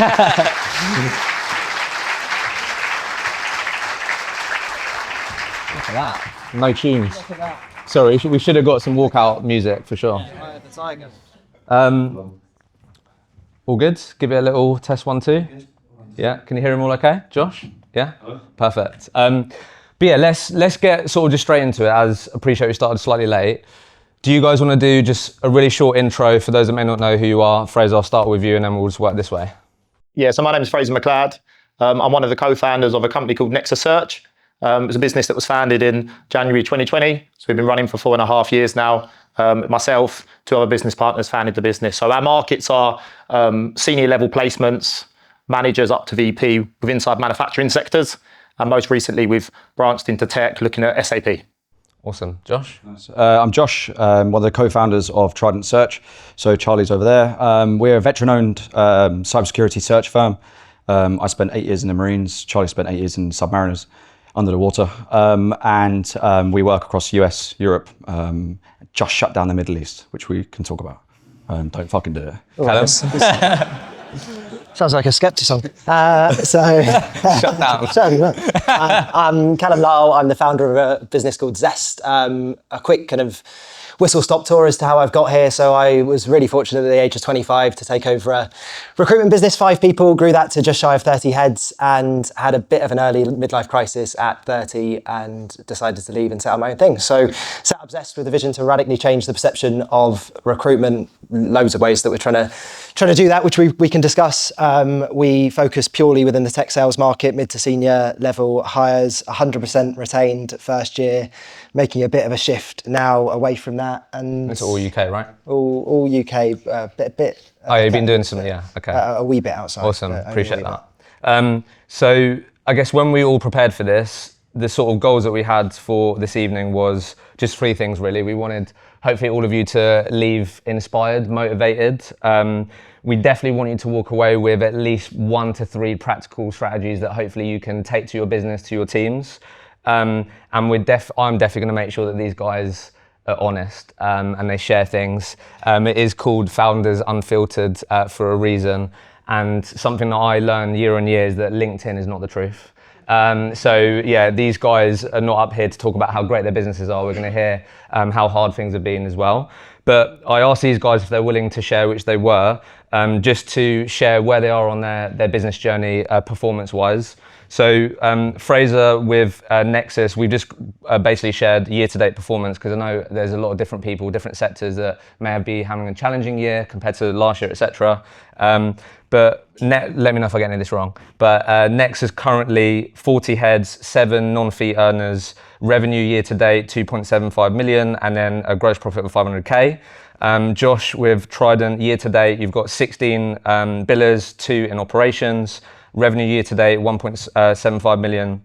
Look at that. No tunes. Look at that. Sorry, we should have got some walkout music for sure. Yeah, the tiger. All good? Give it a little test 1, 2. Yeah, can you hear him all okay? Josh? Yeah? Perfect. But yeah, let's get sort of just straight into it, as I appreciate we started slightly late. Do you guys want to do just a really short intro for those that may not know who you are? Fraser, I'll start with you and then we'll just work this way. Yeah, so my name is Fraser McLeod. I'm one of the co-founders of a company called Nexus Search. It was a business that was founded in January 2020. So we've been running for 4.5 years now. Myself, 2 other business partners founded the business. So our markets are senior level placements, managers up to VP with inside manufacturing sectors. And most recently, we've branched into tech, looking at SAP. Awesome. Josh? I'm Josh, one of the co-founders of Trident Search. So Charlie's over there. We're a veteran-owned cybersecurity search firm. I spent 8 years in the Marines. Charlie spent 8 years in submariners under the water. And we work across US, Europe, just shut down the Middle East, which we can talk about. Don't fucking do it. Callum? Sounds like a Skeptic song. Shut down. I'm Callum Lyle. I'm the founder of a business called Zest. A quick kind of whistle-stop tour as to how I've got here. So I was really fortunate at the age of 25 to take over a recruitment business, 5 people, grew that to just shy of 30 heads, and had a bit of an early midlife crisis at 30 and decided to leave and set up my own thing. So set up Zest with a vision to radically change the perception of recruitment. Loads of ways that we're trying to do that, which we can discuss. We focus purely within the tech sales market, mid to senior level hires, 100% retained first year, making a bit of a shift now away from that. And it's all UK, right? All UK, bit. Oh, you've been doing something, yeah, okay. A wee bit outside. Awesome, appreciate that. So I guess when we all prepared for this, the sort of goals that we had for this evening was just 3 things really. We wanted, hopefully, all of you to leave inspired, motivated. We definitely want you to walk away with at least 1 to 3 practical strategies that hopefully you can take to your business, to your teams. And I'm definitely going to make sure that these guys are honest and they share things. It is called Founders Unfiltered for a reason. And something that I learned year on year is that LinkedIn is not the truth. So yeah, these guys are not up here to talk about how great their businesses are. We're going to hear how hard things have been as well. But I asked these guys if they're willing to share, which they were, just to share where they are on their business journey performance-wise. So Fraser with Nexus, we've just basically shared year-to-date performance, because I know there's a lot of different people, different sectors that may be having a challenging year compared to last year, etc. But let me know if I get any of this wrong. But Nexus currently 40 heads, 7 non-fee earners, revenue year-to-date 2.75 million, and then a gross profit of 500k. Josh with Trident year-to-date, you've got 16 billers, 2 in operations. Revenue year to date, 1.75 million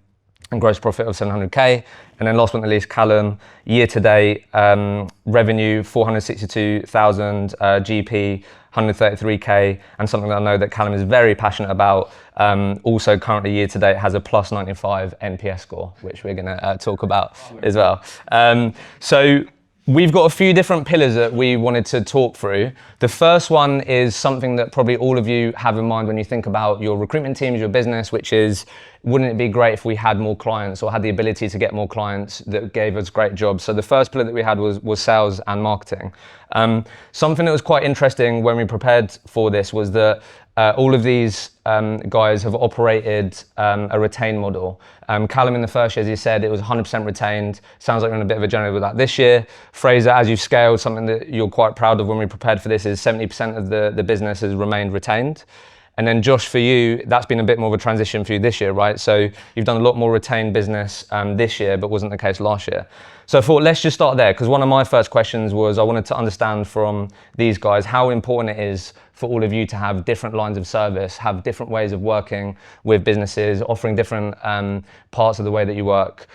and gross profit of 700k. And then last but not least, Callum, year to date, revenue 462,000, GP 133k, and something that I know that Callum is very passionate about. Also currently year to date has a plus 95 NPS score, which we're going to talk about as well. So we've got a few different pillars that we wanted to talk through. The first one is something that probably all of you have in mind when you think about your recruitment teams, your business, which is, wouldn't it be great if we had more clients or had the ability to get more clients that gave us great jobs? So the first pillar that we had was sales and marketing. Something that was quite interesting when we prepared for this was that all of these guys have operated a retained model. Callum in the first year, as you said, it was 100% retained. Sounds like you're on a bit of a journey with that this year. Fraser, as you've scaled, something that you're quite proud of when we prepared for this is 70% of the business has remained retained. And then Josh, for you, that's been a bit more of a transition for you this year, right? So you've done a lot more retained business this year, but wasn't the case last year. So I thought, let's just start there, because one of my first questions was I wanted to understand from these guys how important it is for all of you to have different lines of service, have different ways of working with businesses, offering different parts of the way that you work.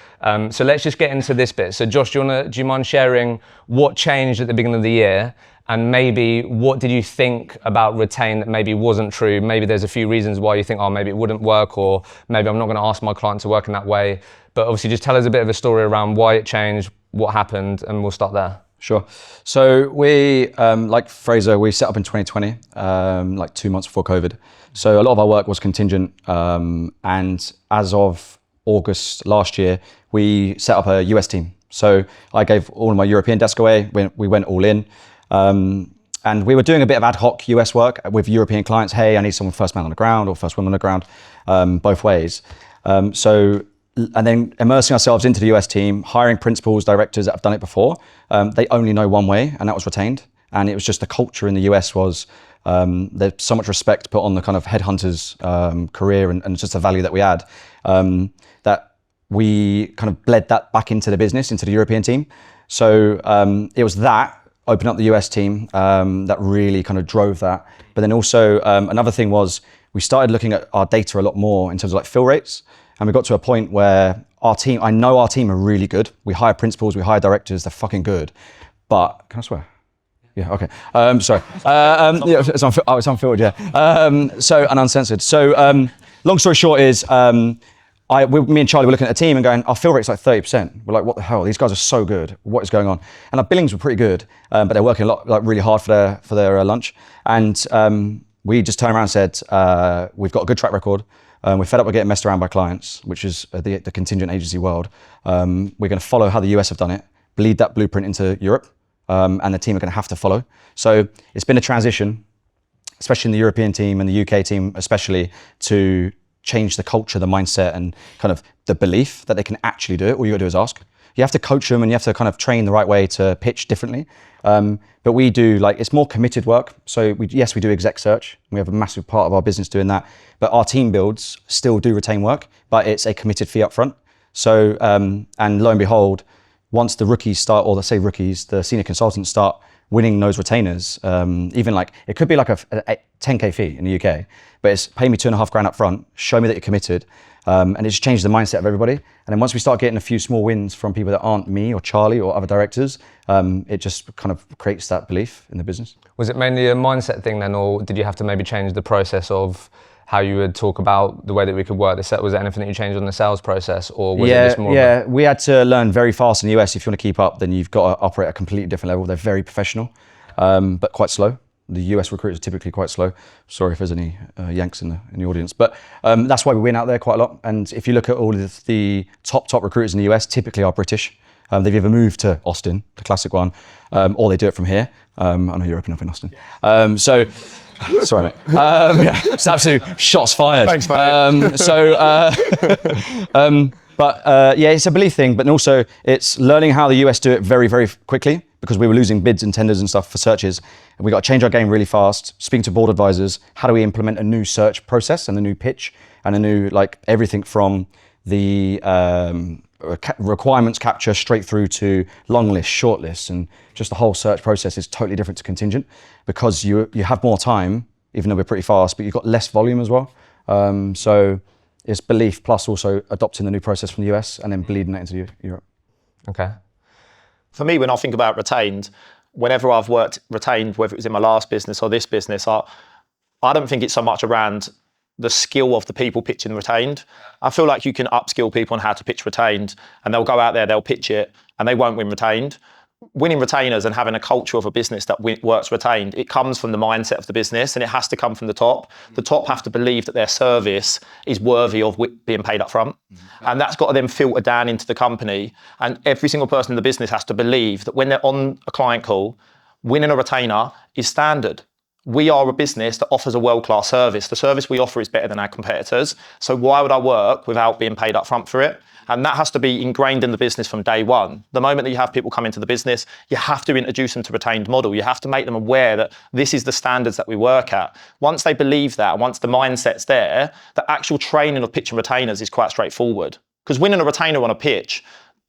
So let's just get into this bit. So Josh, do you mind sharing what changed at the beginning of the year? And maybe what did you think about retain that maybe wasn't true? Maybe there's a few reasons why you think, oh, maybe it wouldn't work, or maybe I'm not going to ask my client to work in that way. But obviously just tell us a bit of a story around why it changed, what happened, and we'll start there. Sure. So we, like Fraser, we set up in 2020, like 2 months before COVID. So a lot of our work was contingent. And as of August last year, we set up a US team. So I gave all of my European desk away. We went all in. And we were doing a bit of ad hoc US work with European clients. Hey, I need someone first man on the ground or first woman on the ground, both ways. And then immersing ourselves into the US team, hiring principals, directors that have done it before. They only know one way, and that was retained. And it was just the culture in the US was, there's so much respect put on the kind of headhunter's career and just the value that we add, that we kind of bled that back into the business, into the European team. So it was that, open up the US team, that really kind of drove that. But then also another thing was we started looking at our data a lot more in terms of like fill rates. And we got to a point where I know our team are really good. We hire principals, we hire directors, they're fucking good. But, can I swear? Yeah, okay. Sorry. Yeah, it's unfiltered, yeah. And uncensored. So long story short is, me and Charlie were looking at a team and going, our fill rate's like 30%. We're like, what the hell? These guys are so good. What is going on? And our billings were pretty good, but they're working a lot, like really hard for their lunch. And we just turned around and said, we've got a good track record. We're fed up with getting messed around by clients, which is the contingent agency world. We're going to follow how the US have done it, bleed that blueprint into Europe, and the team are going to have to follow. So it's been a transition, especially in the European team and the UK team, especially to change the culture, the mindset, and kind of the belief that they can actually do it. All you got to do is ask. You have to coach them and you have to kind of train the right way to pitch differently. But we do it's more committed work. So we do exec search. We have a massive part of our business doing that. But our team builds still do retain work, but it's a committed fee up front. So, and lo and behold, once the rookies start, or the senior consultants start winning those retainers, even it could be like a 10K fee in the UK, but it's pay me $2,500 up front, show me that you're committed. And it just changes the mindset of everybody. And then once we start getting a few small wins from people that aren't me or Charlie or other directors, it just kind of creates that belief in the business. Was it mainly a mindset thing then, or did you have to maybe change the process of how you would talk about the way that we could work this out? Was there anything that you changed on the sales process, or was it just more? Yeah, we had to learn very fast in the US. If you want to keep up, then you've got to operate at a completely different level. They're very professional, but quite slow. The US recruiters are typically quite slow. Sorry if there's any Yanks in the audience, but that's why we win out there quite a lot. And if you look at all of the top recruiters in the US, typically are British. They've either moved to Austin, the classic one, or they do it from here. I know you're opening up in Austin. Sorry, mate. Yeah, it's absolute shots fired. Thanks, mate. It's a belief thing, but also it's learning how the US do it very, very quickly, because we were losing bids and tenders and stuff for searches. And we got to change our game really fast, speaking to board advisors. How do we implement a new search process and a new pitch and a new, everything from the requirements capture straight through to long lists, short lists, and just the whole search process is totally different to contingent, because you have more time, even though we're pretty fast, but you've got less volume as well. So it's belief plus also adopting the new process from the US and then bleeding that into Europe. Okay. For me, when I think about retained, whenever I've worked retained, whether it was in my last business or this business, I don't think it's so much around the skill of the people pitching retained. I feel like you can upskill people on how to pitch retained, and they'll go out there, they'll pitch it, and they won't win retained. Winning retainers and having a culture of a business that works retained, it comes from the mindset of the business, and it has to come from the top. The top have to believe that their service is worthy of being paid up front. And that's got to then filter down into the company. And every single person in the business has to believe that when they're on a client call, winning a retainer is standard. We are a business that offers a world-class service. The service we offer is better than our competitors. So why would I work without being paid up front for it? And that has to be ingrained in the business from day one. The moment that you have people come into the business, you have to introduce them to retained model. You have to make them aware that this is the standards that we work at. Once they believe that, and once the mindset's there, the actual training of pitching retainers is quite straightforward. Because winning a retainer on a pitch,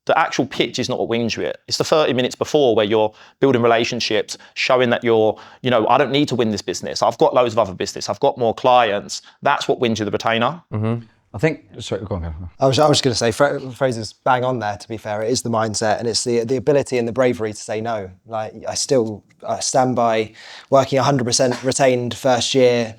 the actual pitch is not what wins you it. It's the 30 minutes before where you're building relationships, showing that you're, I don't need to win this business. I've got loads of other business. I've got more clients. That's what wins you the retainer. Mm-hmm. I think, sorry, go on. I was just going to say, Fraser's bang on there, to be fair. It is the mindset, and it's the ability and the bravery to say no. I stand by working 100% retained first year,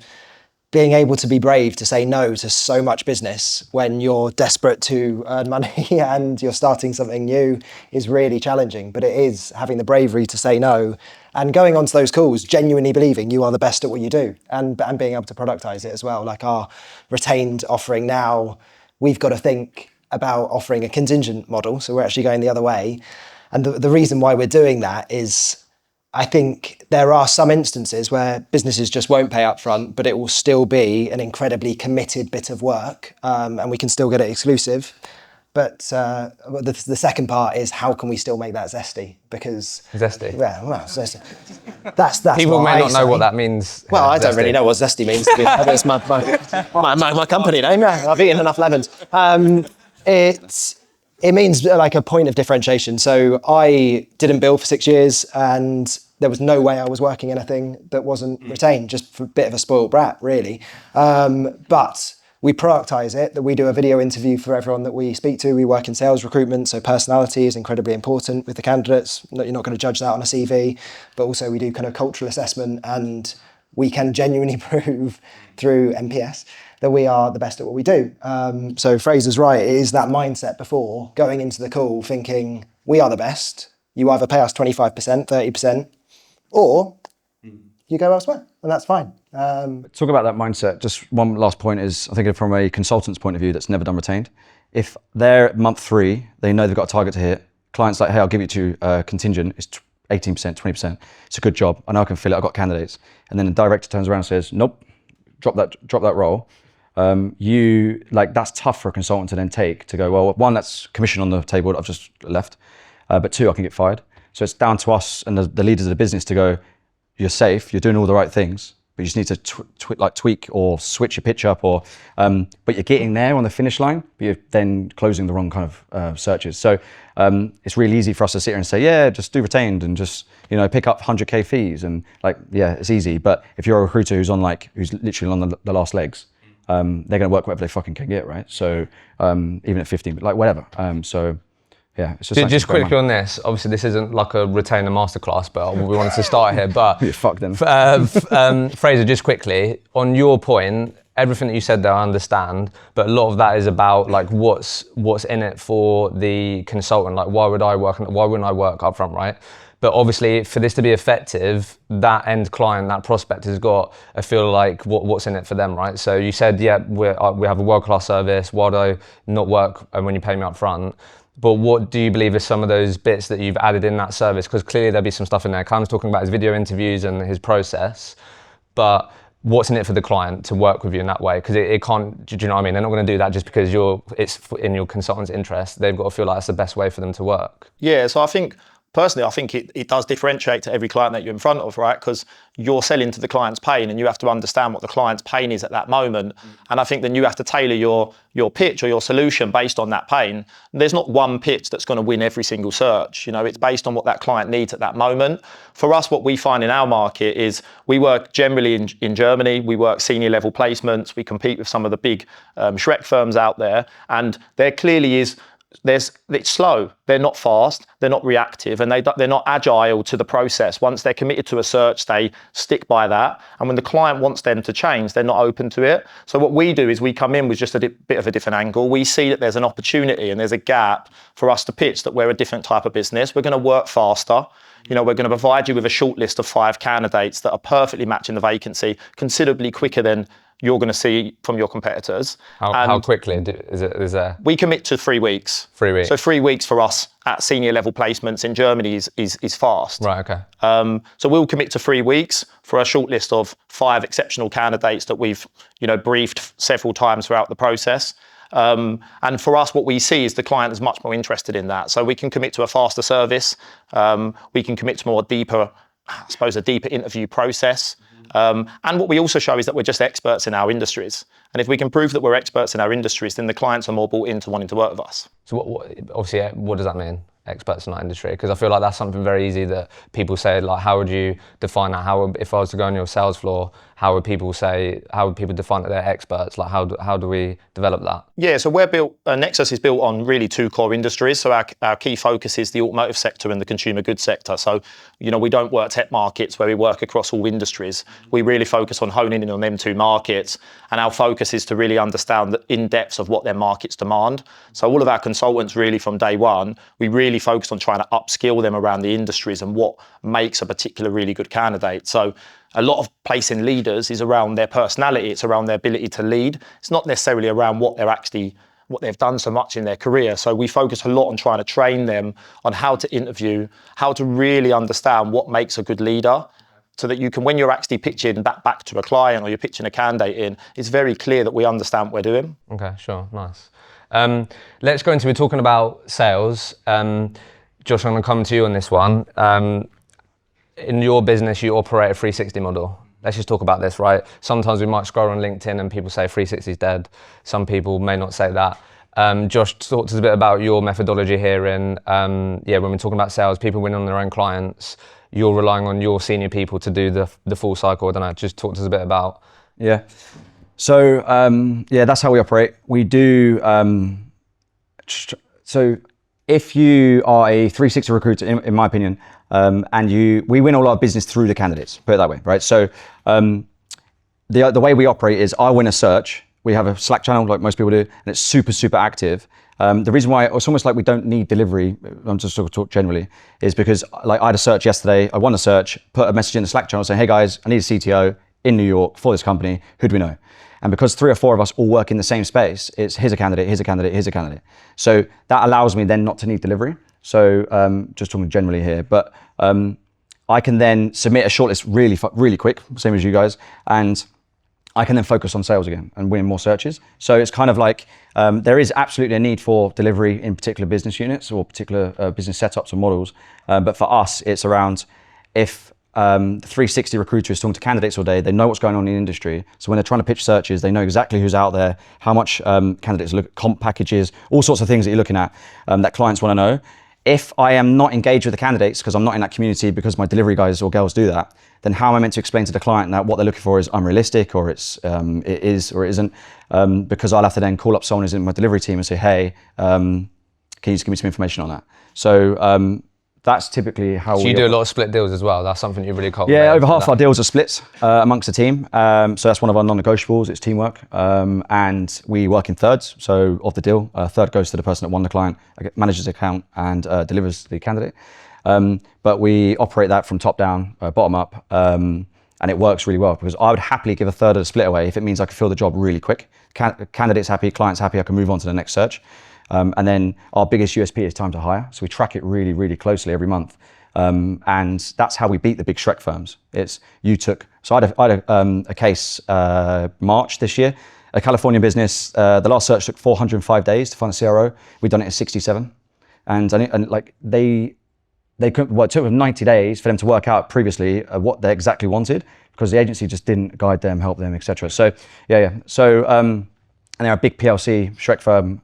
being able to be brave to say no to so much business when you're desperate to earn money and you're starting something new is really challenging. But it is having the bravery to say no and going onto those calls, genuinely believing you are the best at what you do and being able to productize it as well. Like our retained offering now, we've got to think about offering a contingent model. So we're actually going the other way. And the reason why we're doing that is I think there are some instances where businesses just won't pay up front, but it will still be an incredibly committed bit of work, and we can still get it exclusive. But the second part is how can we still make that zesty? Because Zesty? Yeah, well, zesty. That's People what may I not know say. what that means. Well, I don't zesty. really know what zesty means. To be honest. That's my company name. I've eaten enough lemons. It means like a point of differentiation. So I didn't bill for 6 years and there was no way I was working anything that wasn't retained, just for a bit of a spoiled brat, really. But we productize it, that we do a video interview for everyone that we speak to. We work in sales recruitment, so personality is incredibly important with the candidates. You're not going to judge that on a CV, but also we do kind of cultural assessment and we can genuinely prove through NPS that we are the best at what we do. So Fraser's right, it is that mindset before going into the call thinking we are the best. You either pay us 25%, 30%, or you go elsewhere, and that's fine. Talk about that mindset. Just one last point is, I think from a consultant's point of view that's never done retained, if they're at month 3, they know they've got a target to hit, client's like, hey, I'll give it to contingent, it's 18%, 20%, it's a good job, I know I can fill it, I've got candidates. And then the director turns around and says, nope, drop that role. That's tough for a consultant to then take, to go, well, one, that's commission on the table that I've just left, but 2, I can get fired. So it's down to us and the leaders of the business to go, you're safe, you're doing all the right things, but you just need to tweak or switch your pitch up, or but you're getting there on the finish line, but you're then closing the wrong kind of searches. So it's really easy for us to sit here and say, yeah, just do retained and just pick up 100k fees and it's easy. But if you're a recruiter who's literally on the last legs, they're going to work whatever they fucking can get, right? So even at 15, whatever. Yeah, it's just quickly on this. Obviously, this isn't like a retainer masterclass, but we wanted to start here. But yeah, fuck them. Fraser, just quickly on your point, everything that you said there, I understand, but a lot of that is about what's in it for the consultant. Like, why wouldn't I work up front, right? But obviously, for this to be effective, that end client, that prospect has got to feel like what's in it for them, right? So you said, yeah, we have a world-class service. Why do I not work when you pay me up front? But what do you believe are some of those bits that you've added in that service? Because clearly there'll be some stuff in there. Callum's talking about his video interviews and his process, but what's in it for the client to work with you in that way? Because it can't, do you know what I mean? They're not going to do that just because it's in your consultant's interest. They've got to feel like that's the best way for them to work. Yeah, so I think it does differentiate to every client that you're in front of, right? Because you're selling to the client's pain and you have to understand what the client's pain is at that moment. And I think then you have to tailor your pitch or your solution based on that pain. There's not one pitch that's going to win every single search. It's based on what that client needs at that moment. For us, what we find in our market is we work generally in Germany. We work senior level placements. We compete with some of the big Shrek firms out there. And there clearly is, it's slow, they're not fast, they're not reactive, and they're not agile to the process. Once they're committed to a search, they stick by that. And when the client wants them to change, they're not open to it. So what we do is we come in with just a bit of a different angle. We see that there's an opportunity and there's a gap for us to pitch that we're a different type of business. We're going to work faster. We're going to provide you with a short list of 5 candidates that are perfectly matching the vacancy, considerably quicker than you're going to see from your competitors. How quickly is there? We commit to 3 weeks. 3 weeks. So 3 weeks for us at senior level placements in Germany is fast. Right, okay. So we'll commit to 3 weeks for a short list of 5 exceptional candidates that we've briefed several times throughout the process. And for us, what we see is the client is much more interested in that. So we can commit to a faster service. We can commit to a deeper interview process. And what we also show is that we're just experts in our industries. And if we can prove that we're experts in our industries, then the clients are more bought into wanting to work with us. So obviously, what does that mean? experts in that industry? Because I feel like that's something very easy that people say, like, how would you define that? If I was to go on your sales floor, how would people define that they're experts? Like, how do we develop that? Yeah, so we're built, Nexus is built on really two core industries. So our key focus is the automotive sector and the consumer goods sector. So, we don't work tech markets where we work across all industries. We really focus on honing in on them two markets. And our focus is to really understand the in-depth of what their markets demand. So all of our consultants really from day one, we really focus on trying to upskill them around the industries and what makes a particular really good candidate. So a lot of placing leaders is around their personality. It's around their ability to lead. It's not necessarily around what they've done so much in their career. So we focus a lot on trying to train them on how to interview, how to really understand what makes a good leader, so that you can, when you're actually pitching that back to a client or you're pitching a candidate in, it's very clear that we understand what we're doing. Okay, sure, nice. Let's go into, we're talking about sales. Josh, I'm going to come to you on this one. In your business, you operate a 360 model. Let's just talk about this, right? Sometimes we might scroll on LinkedIn and people say 360 is dead. Some people may not say that. Josh, talk to us a bit about your methodology here. And when we're talking about sales, people win on their own clients. You're relying on your senior people to do the full cycle. I don't know, just talk to us a bit about. Yeah. So, that's how we operate. We do, so if you are a 360 recruiter, in my opinion, and we win all our business through the candidates, put it that way, right? So the way we operate is I win a search. We have a Slack channel like most people do, and it's super, super active. The reason why it's almost like we don't need delivery, I'm just sort of talk generally, is because like I had a search yesterday, I won a search, put a message in the Slack channel saying, hey guys, I need a CTO in New York for this company, who do we know? And because 3 or 4 of us all work in the same space, it's here's a candidate, here's a candidate, here's a candidate. So that allows me then not to need delivery. So just talking generally here, but I can then submit a shortlist really quick, same as you guys, and I can then focus on sales again and win more searches. So it's kind of like there is absolutely a need for delivery in particular business units or particular business setups or models. But for us, it's around if the 360 recruiter is talking to candidates all day, they know what's going on in the industry. So when they're trying to pitch searches, they know exactly who's out there, how much candidates look at, comp packages, all sorts of things that you're looking at that clients want to know. If I am not engaged with the candidates because I'm not in that community because my delivery guys or girls do that, then how am I meant to explain to the client that what they're looking for is unrealistic or it is or it isn't? Because I'll have to then call up someone who's in my delivery team and say, hey, can you just give me some information on that? So that's typically how So you do a lot of split deals as well. That's something you really call. Yeah, over half our deals are splits amongst the team. So that's one of our non-negotiables. It's teamwork, and we work in thirds. So of the deal, a third goes to the person that won the client, manages the account, and delivers the candidate. But we operate that from top down, bottom up, and it works really well because I would happily give a third of the split away if it means I can fill the job really quick. Candidate's happy, client's happy, I can move on to the next search. And then our biggest USP is time to hire. So we track it really, really closely every month. And that's how we beat the big Shrek firms. So I had a case March this year, a California business. The last search took 405 days to find a CRO. We'd done it in 67. And like they couldn't, well, it took them 90 days for them to work out previously what they exactly wanted because the agency just didn't guide them, help them, etc. So So, and they're a big PLC Shrek firm.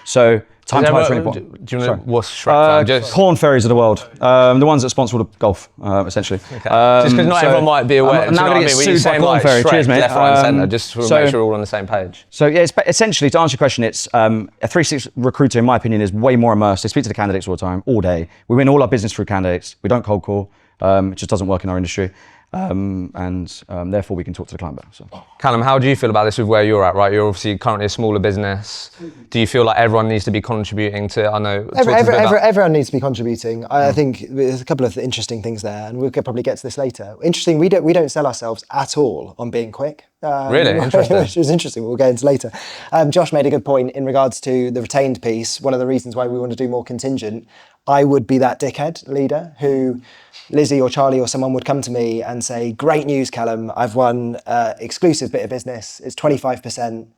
So time to hire is really important. Do you know what's Shrek firm? Corn Ferries of the world, the ones that sponsor all the golf, essentially. Okay. Just because not everyone might be aware. I'm now going to get sued by Corn Ferry. Cheers, mate. Left, right, and centre, just to make sure we're all on the same page. So yeah, it's essentially to answer your question, it's a 360 recruiter, in my opinion, is way more immersed. They speak to the candidates all the time, all day. We win all our business through candidates. We don't cold call. It just doesn't work in our industry. Therefore we can talk to the client better. So. Callum, how do you feel about this with where you're at, right? You're obviously currently a smaller business. Do you feel like everyone needs to be contributing to, I know... Everyone needs to be contributing. I think there's a couple of interesting things there, and we could probably get to this later. Interesting, we don't sell ourselves at all on being quick. Really? Interesting. Which is interesting, we'll get into later. Josh made a good point in regards to the retained piece. One of the reasons why we want to do more contingent, I would be that dickhead leader who Lizzie or Charlie or someone would come to me and say, great news, Callum, I've won exclusive bit of business, it's 25%.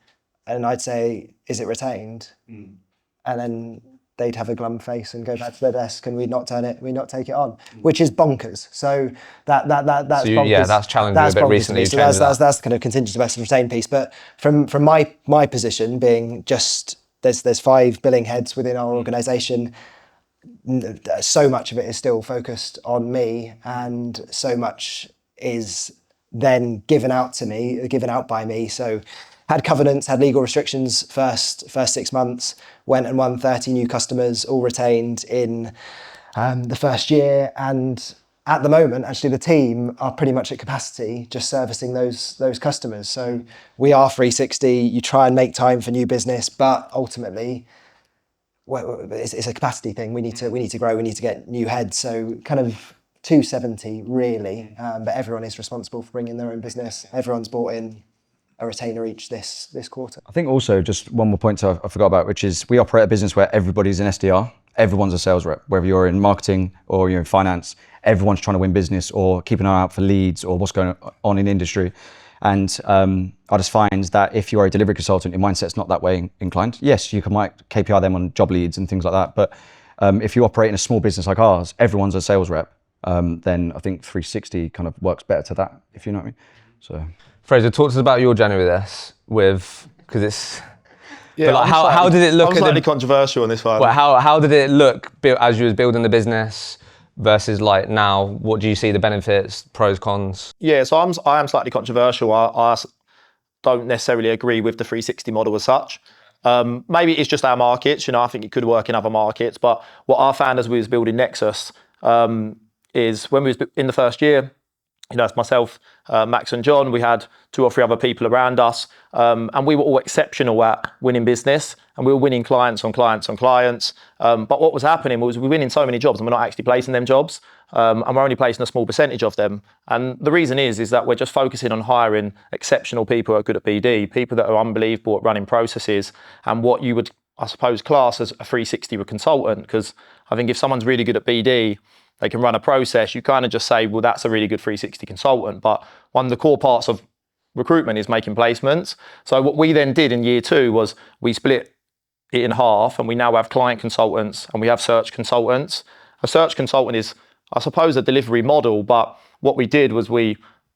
And I'd say, is it retained? And then they'd have a glum face and go back to their desk and we'd not take it on, which is bonkers. So that's bonkers. Yeah, that's challenging a bit recently. So that's the kind of contingent versus retained piece. But from my position being just, there's 5 billing heads within our organisation, so much of it is still focused on me, and so much is then given out by me. So had covenants, had legal restrictions first 6 months, went and won 30 new customers, all retained in the first year. And at the moment, actually, the team are pretty much at capacity, just servicing those customers. So we are 360. You try and make time for new business, but ultimately, it's a capacity thing. We need to grow. We need to get new heads. So kind of 270 really, but everyone is responsible for bringing their own business. Everyone's bought in a retainer each this quarter. I think also just one more point I forgot about, which is we operate a business where everybody's an SDR. Everyone's a sales rep, whether you're in marketing or you're in finance. Everyone's trying to win business or keep an eye out for leads or what's going on in the industry. And I just find that if you are a delivery consultant, your mindset's not that way inclined. Yes, you might KPI them on job leads and things like that. But if you operate in a small business like ours, everyone's a sales rep. Then I think 360 kind of works better to that, if you know what I mean. So, Fraser, talk to us about your journey with this, because it's. Yeah, But like, how did it look? I'm slightly controversial on this one. Well, how did it look as you was building the business versus like now? What do you see the benefits, pros, cons? Yeah, so I am slightly controversial. I don't necessarily agree with the 360 model as such. Maybe it's just our markets. I think it could work in other markets. But what I found as we was building Nexus is when we was in the first year, it's myself, Max and John, we had 2 or 3 other people around us, and we were all exceptional at winning business, and we were winning clients on clients on clients. But what was happening was we were winning so many jobs and we're not actually placing them jobs, and we're only placing a small percentage of them. And the reason is that we're just focusing on hiring exceptional people who are good at BD, people that are unbelievable at running processes, and what you would, I suppose, class as a 360 consultant. Because I think if someone's really good at BD, they can run a process, you kind of just say, well, that's a really good 360 consultant. But one of the core parts of recruitment is making placements. So what we then did in year 2 was we split it in half, and we now have client consultants and we have search consultants. A search consultant is, I suppose, a delivery model, but what we did was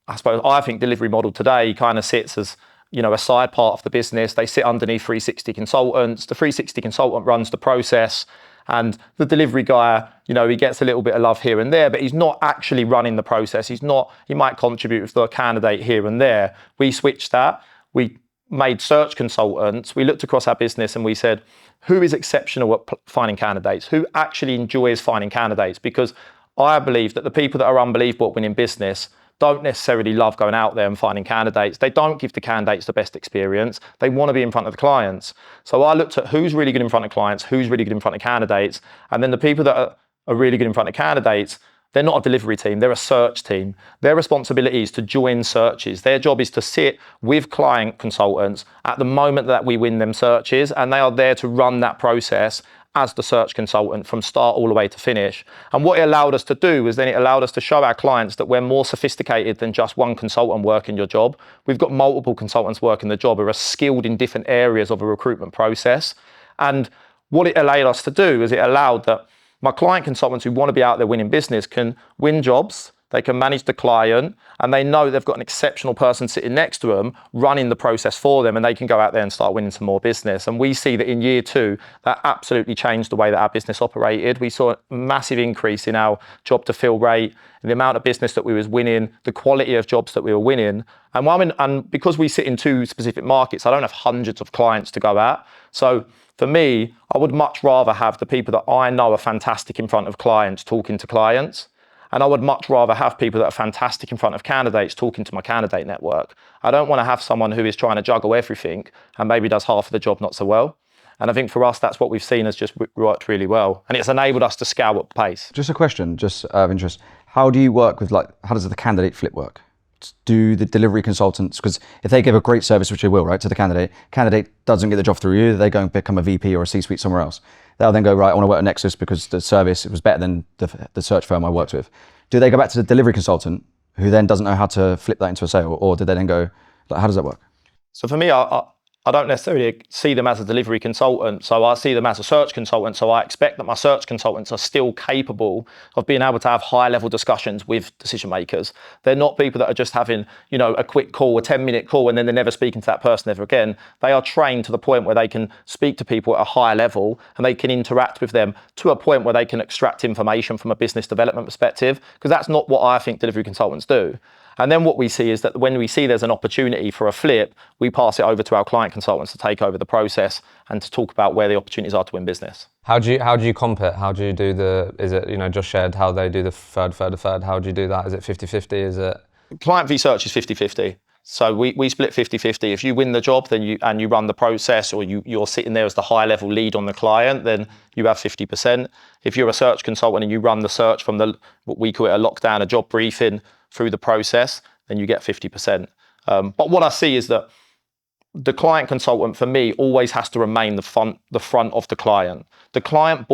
I think delivery model today kind of sits as, a side part of the business. They sit underneath 360 consultants. The 360 consultant runs the process. And the delivery guy, he gets a little bit of love here and there, but he's not actually running the process. He might contribute with the candidate here and there. We switched that. We made search consultants. We looked across our business and we said, who is exceptional at finding candidates? Who actually enjoys finding candidates? Because I believe that the people that are unbelievable at winning business don't necessarily love going out there and finding candidates. They don't give the candidates the best experience. They want to be in front of the clients. So I looked at who's really good in front of clients, who's really good in front of candidates. And then the people that are really good in front of candidates, they're not a delivery team, they're a search team. Their responsibility is to join searches. Their job is to sit with client consultants at the moment that we win them searches, and they are there to run that process as the search consultant from start all the way to finish. And what it allowed us to do was then it allowed us to show our clients that we're more sophisticated than just one consultant working your job. We've got multiple consultants working the job who are skilled in different areas of a recruitment process. And what it allowed us to do is it allowed that my client consultants who want to be out there winning business can win jobs, they can manage the client, and they know they've got an exceptional person sitting next to them running the process for them, and they can go out there and start winning some more business. And we see that in year 2, that absolutely changed the way that our business operated. We saw a massive increase in our job to fill rate, the amount of business that we was winning, the quality of jobs that we were winning. And because we sit in 2 specific markets, I don't have hundreds of clients to go at. So for me, I would much rather have the people that I know are fantastic in front of clients talking to clients. And I would much rather have people that are fantastic in front of candidates talking to my candidate network. I don't want to have someone who is trying to juggle everything and maybe does half of the job not so well. And I think for us, that's what we've seen has just worked really well. And it's enabled us to scale at pace. just a question, just out of interest. How do you work with, how does the candidate flip work? Do the delivery consultants, because if they give a great service, which they will, right, to the candidate doesn't get the job through you, they go and become a VP or a C-suite somewhere else. They'll then go, right, I want to work at Nexus because the service, it was better than the search firm I worked with. Do they go back to the delivery consultant who then doesn't know how to flip that into a sale? Or do they then go, how does that work? So for me, I I don't necessarily see them as a delivery consultant. So I see them as a search consultant. So I expect that my search consultants are still capable of being able to have high level discussions with decision makers. They're not people that are just having, a quick call, a 10-minute call, and then they're never speaking to that person ever again. They are trained to the point where they can speak to people at a higher level and they can interact with them to a point where they can extract information from a business development perspective, because that's not what I think delivery consultants do. And then what we see is that when we see there's an opportunity for a flip, we pass it over to our client consultants to take over the process and to talk about where the opportunities are to win business. How do you comp it? How do you do is it, Josh shared how they do the third. How do you do that? Is it 50-50? Is it? Client v search is 50-50. So we split 50-50. If you win the job, then you run the process, or you're sitting there as the high level lead on the client, then you have 50%. If you're a search consultant and you run the search from what we call it a lockdown, a job briefing, through the process, then you get 50%. But what I see is that the client consultant, for me, always has to remain the front of the client. The client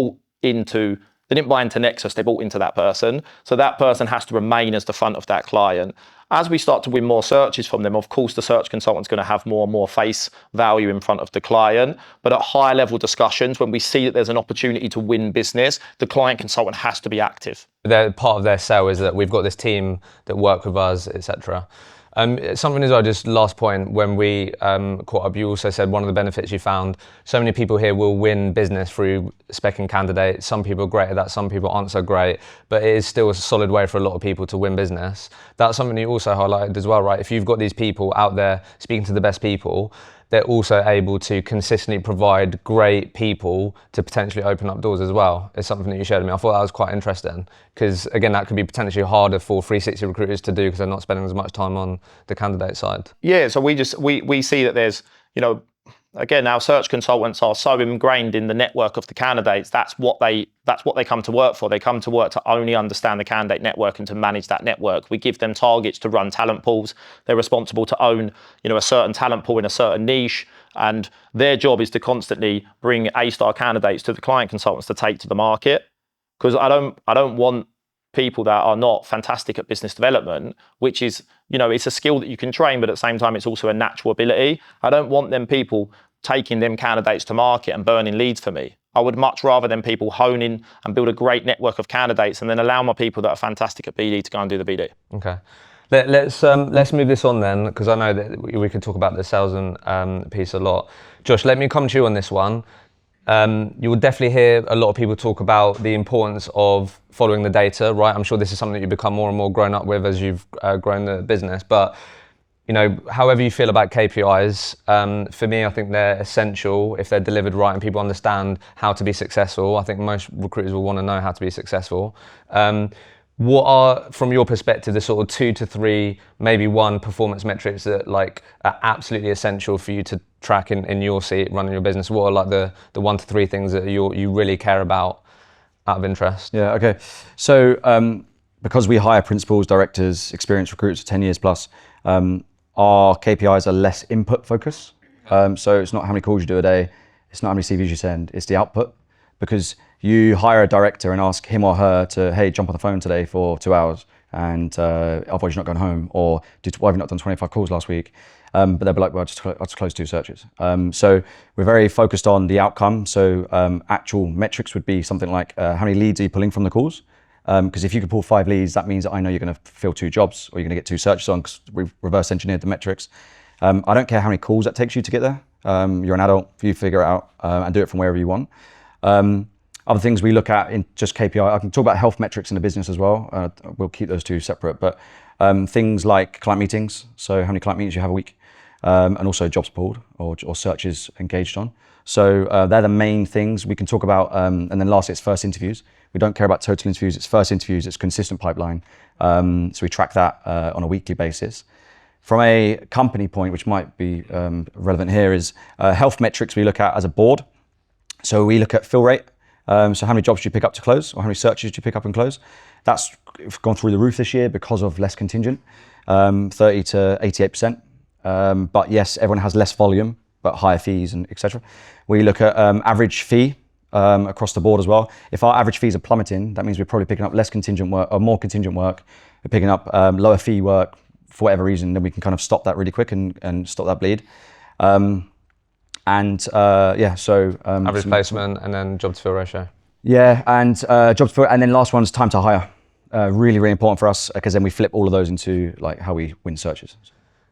they didn't buy into Nexus, they bought into that person. So that person has to remain as the front of that client. As we start to win more searches from them, of course, the search consultant's going to have more and more face value in front of the client. But at higher level discussions, when we see that there's an opportunity to win business, the client consultant has to be active. Part of their sell is that we've got this team that work with us, etc. Something as well, just last point, when we caught up, you also said one of the benefits you found, so many people here will win business through speccing candidates. Some people are great at that, some people aren't so great, but it is still a solid way for a lot of people to win business. That's something you also highlighted as well, right? If you've got these people out there speaking to the best people, they're also able to consistently provide great people to potentially open up doors as well. It's something that you shared with me. I thought that was quite interesting, because again, that could be potentially harder for 360 recruiters to do because they're not spending as much time on the candidate side. Yeah, so we see that there's, again, our search consultants are so ingrained in the network of the candidates. That's what they come to work for. They come to work to only understand the candidate network and to manage that network. We give them targets to run talent pools. They're responsible to own, a certain talent pool in a certain niche. And their job is to constantly bring A-star candidates to the client consultants to take to the market. Because I don't want people that are not fantastic at business development, which is, it's a skill that you can train, but at the same time, it's also a natural ability. I don't want them people taking them candidates to market and burning leads for me. I would much rather them people hone in and build a great network of candidates and then allow my people that are fantastic at BD to go and do the BD. Okay. Let's move this on then, because I know that we could talk about the sales and piece a lot. Josh, let me come to you on this one. You will definitely hear a lot of people talk about the importance of following the data, right? I'm sure this is something that you become more and more grown up with as you've grown the business. But however you feel about KPIs, for me, I think they're essential if they're delivered right and people understand how to be successful. I think most recruiters will want to know how to be successful. What are, from your perspective, the sort of 2 to 3, maybe 1 performance metrics that are absolutely essential for you to track in your seat running your business? What are the 1 to 3 things that you really care about out of interest? Yeah, okay. So because we hire principals, directors, experienced recruiters for 10 years plus, our KPIs are less input focused. So it's not how many calls you do a day, it's not how many CVs you send, it's the output. Because you hire a director and ask him or her to, hey, jump on the phone today for 2 hours, and otherwise you're not going home, or why have you not done 25 calls last week? But they'll be like, well, I'll just close 2 searches. So we're very focused on the outcome. So actual metrics would be something like how many leads are you pulling from the calls? Because if you can pull 5 leads, that means that I know you're going to fill 2 jobs, or you're going to get 2 searches on, because we've reverse engineered the metrics. I don't care how many calls that takes you to get there. You're an adult, you figure it out and do it from wherever you want. Other things we look at in just KPI, I can talk about health metrics in the business as well. We'll keep those 2 separate, but things like client meetings, so how many client meetings you have a week, and also jobs pulled or searches engaged on. So they're the main things we can talk about. And then lastly, it's first interviews. We don't care about total interviews, it's first interviews, it's consistent pipeline. So we track that on a weekly basis. From a company point, which might be relevant here, is health metrics we look at as a board. So we look at fill rate. So how many jobs do you pick up to close, or how many searches do you pick up and close? That's gone through the roof this year because of less contingent, 30 to 88%. But yes, everyone has less volume, but higher fees and etc. We look at average fee across the board as well. If our average fees are plummeting, that means we're probably picking up less contingent work or more contingent work. We're picking up lower fee work for whatever reason, then we can kind of stop that really quick and stop that bleed. And so Average placement and then job to fill ratio. Yeah, and job to fill, and then last one's time to hire. Really, really important for us because then we flip all of those into like how we win searches.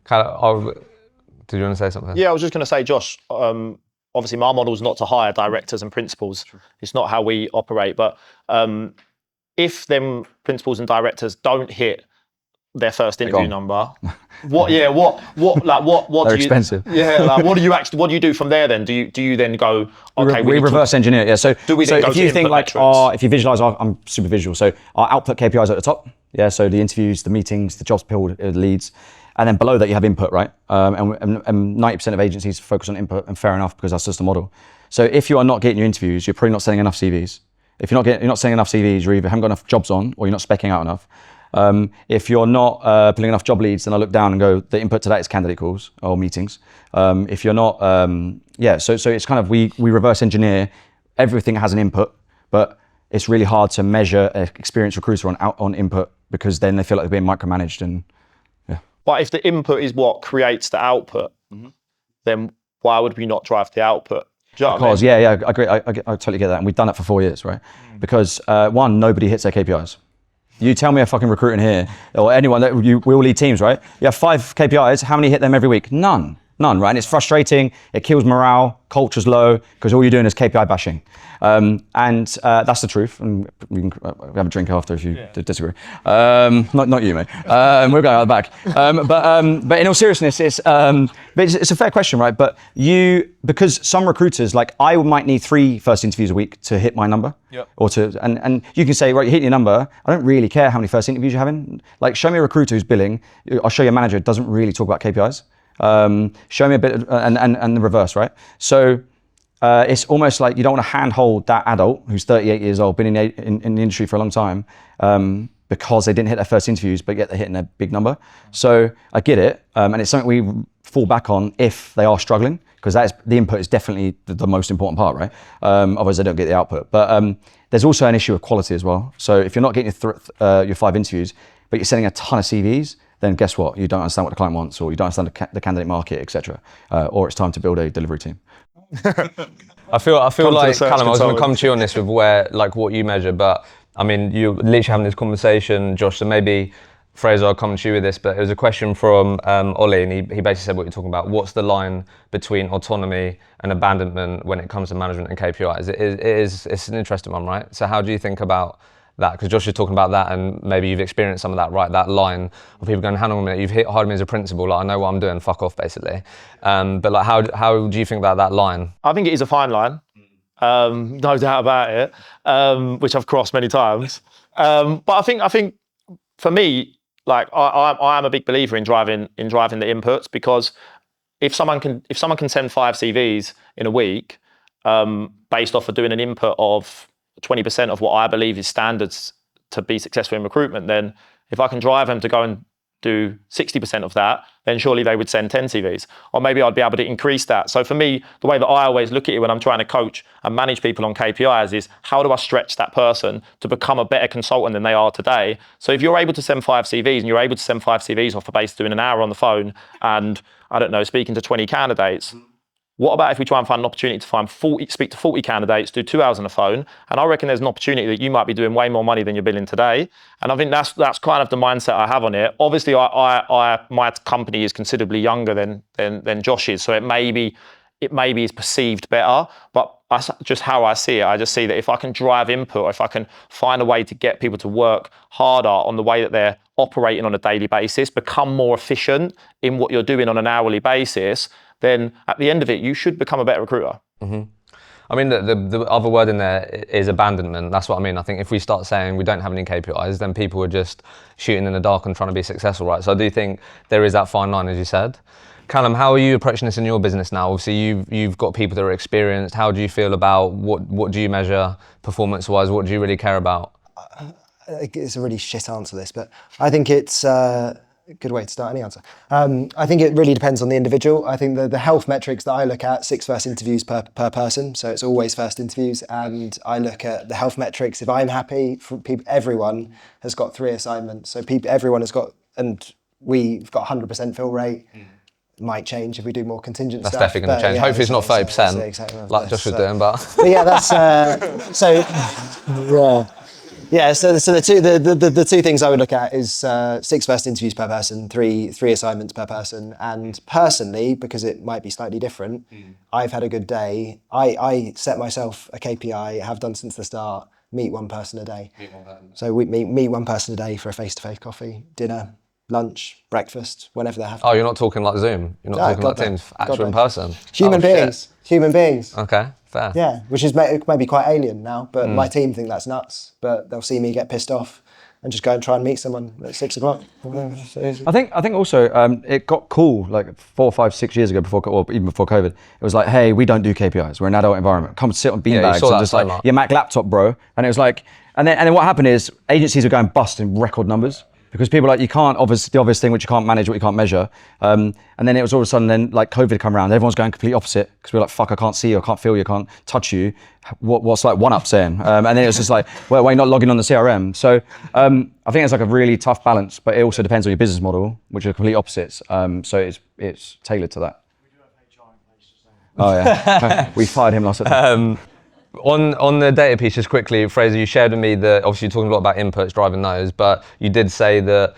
Did you want to say something? Yeah, I was just going to say, Josh, obviously my model is not to hire directors and principals. It's not how we operate. But if them principals and directors don't hit their first interview number, what They're do you, expensive. Yeah, like what do you do from there then? Do you then go, okay, we reverse engineer, yeah. So, do we then go if to you think input like metrics? if you visualize, I'm super visual. So our output KPIs at the top, yeah. So the interviews, the meetings, the jobs filled, the leads, and then below that you have input, right? And 90% of agencies focus on input, and fair enough because that's just the model. So if you are not getting your interviews, you're probably not sending enough CVs. If you're not sending enough CVs, you either haven't got enough jobs on, or you're not speccing out enough. If you're not pulling enough job leads, then I look down and go, the input to that is candidate calls or meetings. If you're not, so it's kind of, we reverse engineer, everything has an input, but it's really hard to measure an experienced recruiter on input because then they feel like they're being micromanaged and yeah. But if the input is what creates the output, then why would we not drive the output? Do you know what I mean? Because, yeah, I agree, I totally get that. And we've done it for 4 years, right? Because one, nobody hits their KPIs. You tell me a fucking recruiter in here, or anyone, we all lead teams, right? You have 5 KPIs, how many hit them every week? None, right? And it's frustrating, it kills morale, culture's low, because all you're doing is KPI bashing. That's the truth, and we can have a drink after if you disagree. Not you, mate. We're going out the back. But in all seriousness, it's a fair question, right? But because some recruiters, like I might need 3 first interviews a week to hit my number. Yep. Or and you can say, right, you're hitting your number. I don't really care how many first interviews you're having. Like, show me a recruiter who's billing. I'll show you a manager who doesn't really talk about KPIs. Show me a bit, and the reverse, right? So it's almost like you don't want to handhold that adult who's 38 years old, been in the industry for a long time, because they didn't hit their first interviews, but yet they're hitting a big number. So I get it, and it's something we fall back on if they are struggling, because the input is definitely the most important part, right? Otherwise they don't get the output. But there's also an issue of quality as well. So if you're not getting your 5 interviews, but you're sending a ton of CVs, then guess what? You don't understand what the client wants, or you don't understand the candidate market, etc. Or it's time to build a delivery team. I feel like, Callum, I was going to come to you on this with what you measure, but I mean, you're literally having this conversation, Josh, so maybe, Fraser, I'll come to you with this, but it was a question from Ollie, and he basically said what you're talking about. What's the line between autonomy and abandonment when it comes to management and KPIs? It's an interesting one, right? So how do you think about that? Because Josh is talking about that, and maybe you've experienced some of that, right? That line of people going, hang on a minute, you've hired me as a principal, like I know what I'm doing, fuck off, basically. But like, how do you think about that line? I think it is a fine line, no doubt about it, which I've crossed many times. But I think for me, like I am a big believer in driving the inputs, because if someone can send 5 CVs in a week, based off of doing an input of 20% of what I believe is standards to be successful in recruitment, then if I can drive them to go and do 60% of that, then surely they would send 10 CVs. Or maybe I'd be able to increase that. So for me, the way that I always look at it when I'm trying to coach and manage people on KPIs is, how do I stretch that person to become a better consultant than they are today? So if you're able to send 5 CVs, and you're able to send 5 CVs off the base doing an hour on the phone and, I don't know, speaking to 20 candidates, what about if we try and find an opportunity to speak to 40 candidates, do 2 hours on the phone? And I reckon there's an opportunity that you might be doing way more money than you're billing today. And I think that's kind of the mindset I have on it. Obviously, my company is considerably younger than Josh's, so it may be is perceived better. But that's just how I see it. I just see that if I can drive input, or if I can find a way to get people to work harder on the way that they're operating on a daily basis, become more efficient in what you're doing on an hourly basis, then at the end of it, you should become a better recruiter. Mm-hmm. I mean, the other word in there is abandonment. That's what I mean. I think if we start saying we don't have any KPIs, then people are just shooting in the dark and trying to be successful, right? So I do think there is that fine line, as you said. Callum, how are you approaching this in your business now? Obviously, you've got people that are experienced. How do you feel about what do you measure performance-wise? What do you really care about? It's a really shit answer, this, but I think it's a good way to start any answer. I think it really depends on the individual. I think the health metrics that I look at, 6 first interviews per person, so it's always first interviews, and I look at the health metrics. If I'm happy, everyone has got 3 assignments, so everyone has got, and we've got 100% fill rate. might change if we do more contingent That's stuff. definitely going to But change. yeah, Hopefully it's not 30%, exactly like Josh was doing, but... But yeah, that's so. Yeah. Yeah, so the two things I would look at is 6 first interviews per person, three assignments per person, and personally, because it might be slightly different, I've had a good day. I set myself a KPI, have done since the start, meet one person a day. So we meet one person a day for a face-to-face coffee, dinner, lunch, breakfast, whenever they have to. Oh, you're not talking like Zoom? You're not No, talking like God, no. Teams? God, Actual no. in person? Human Oh, shit. beings. Human beings. Okay, fair. Yeah, which is maybe quite alien now, but my team think that's nuts. But they'll see me get pissed off and just go and try and meet someone at 6 o'clock. I think also it got cool like 4, 5, 6 years ago or even before COVID. It was like, hey, we don't do KPIs. We're an adult environment. Come sit on you beanbags saw and that just so like much. your Mac laptop, bro. And it was like, and then what happened is agencies were going bust in record numbers because people were like, you can't the obvious thing which you can't manage what you can't measure. And then it was all of a sudden then like COVID come around. Everyone's going complete opposite because we're like, fuck, I can't see you, I can't feel you, I can't touch you. What's like one up saying? And then it was just like, well, why are you not logging on the CRM? So I think it's like a really tough balance, but it also depends on your business model, which are complete opposites. So it's tailored to that. Oh yeah, we fired him last night. On the data piece, just quickly, Fraser, you shared with me that obviously you're talking a lot about inputs, driving those, but you did say that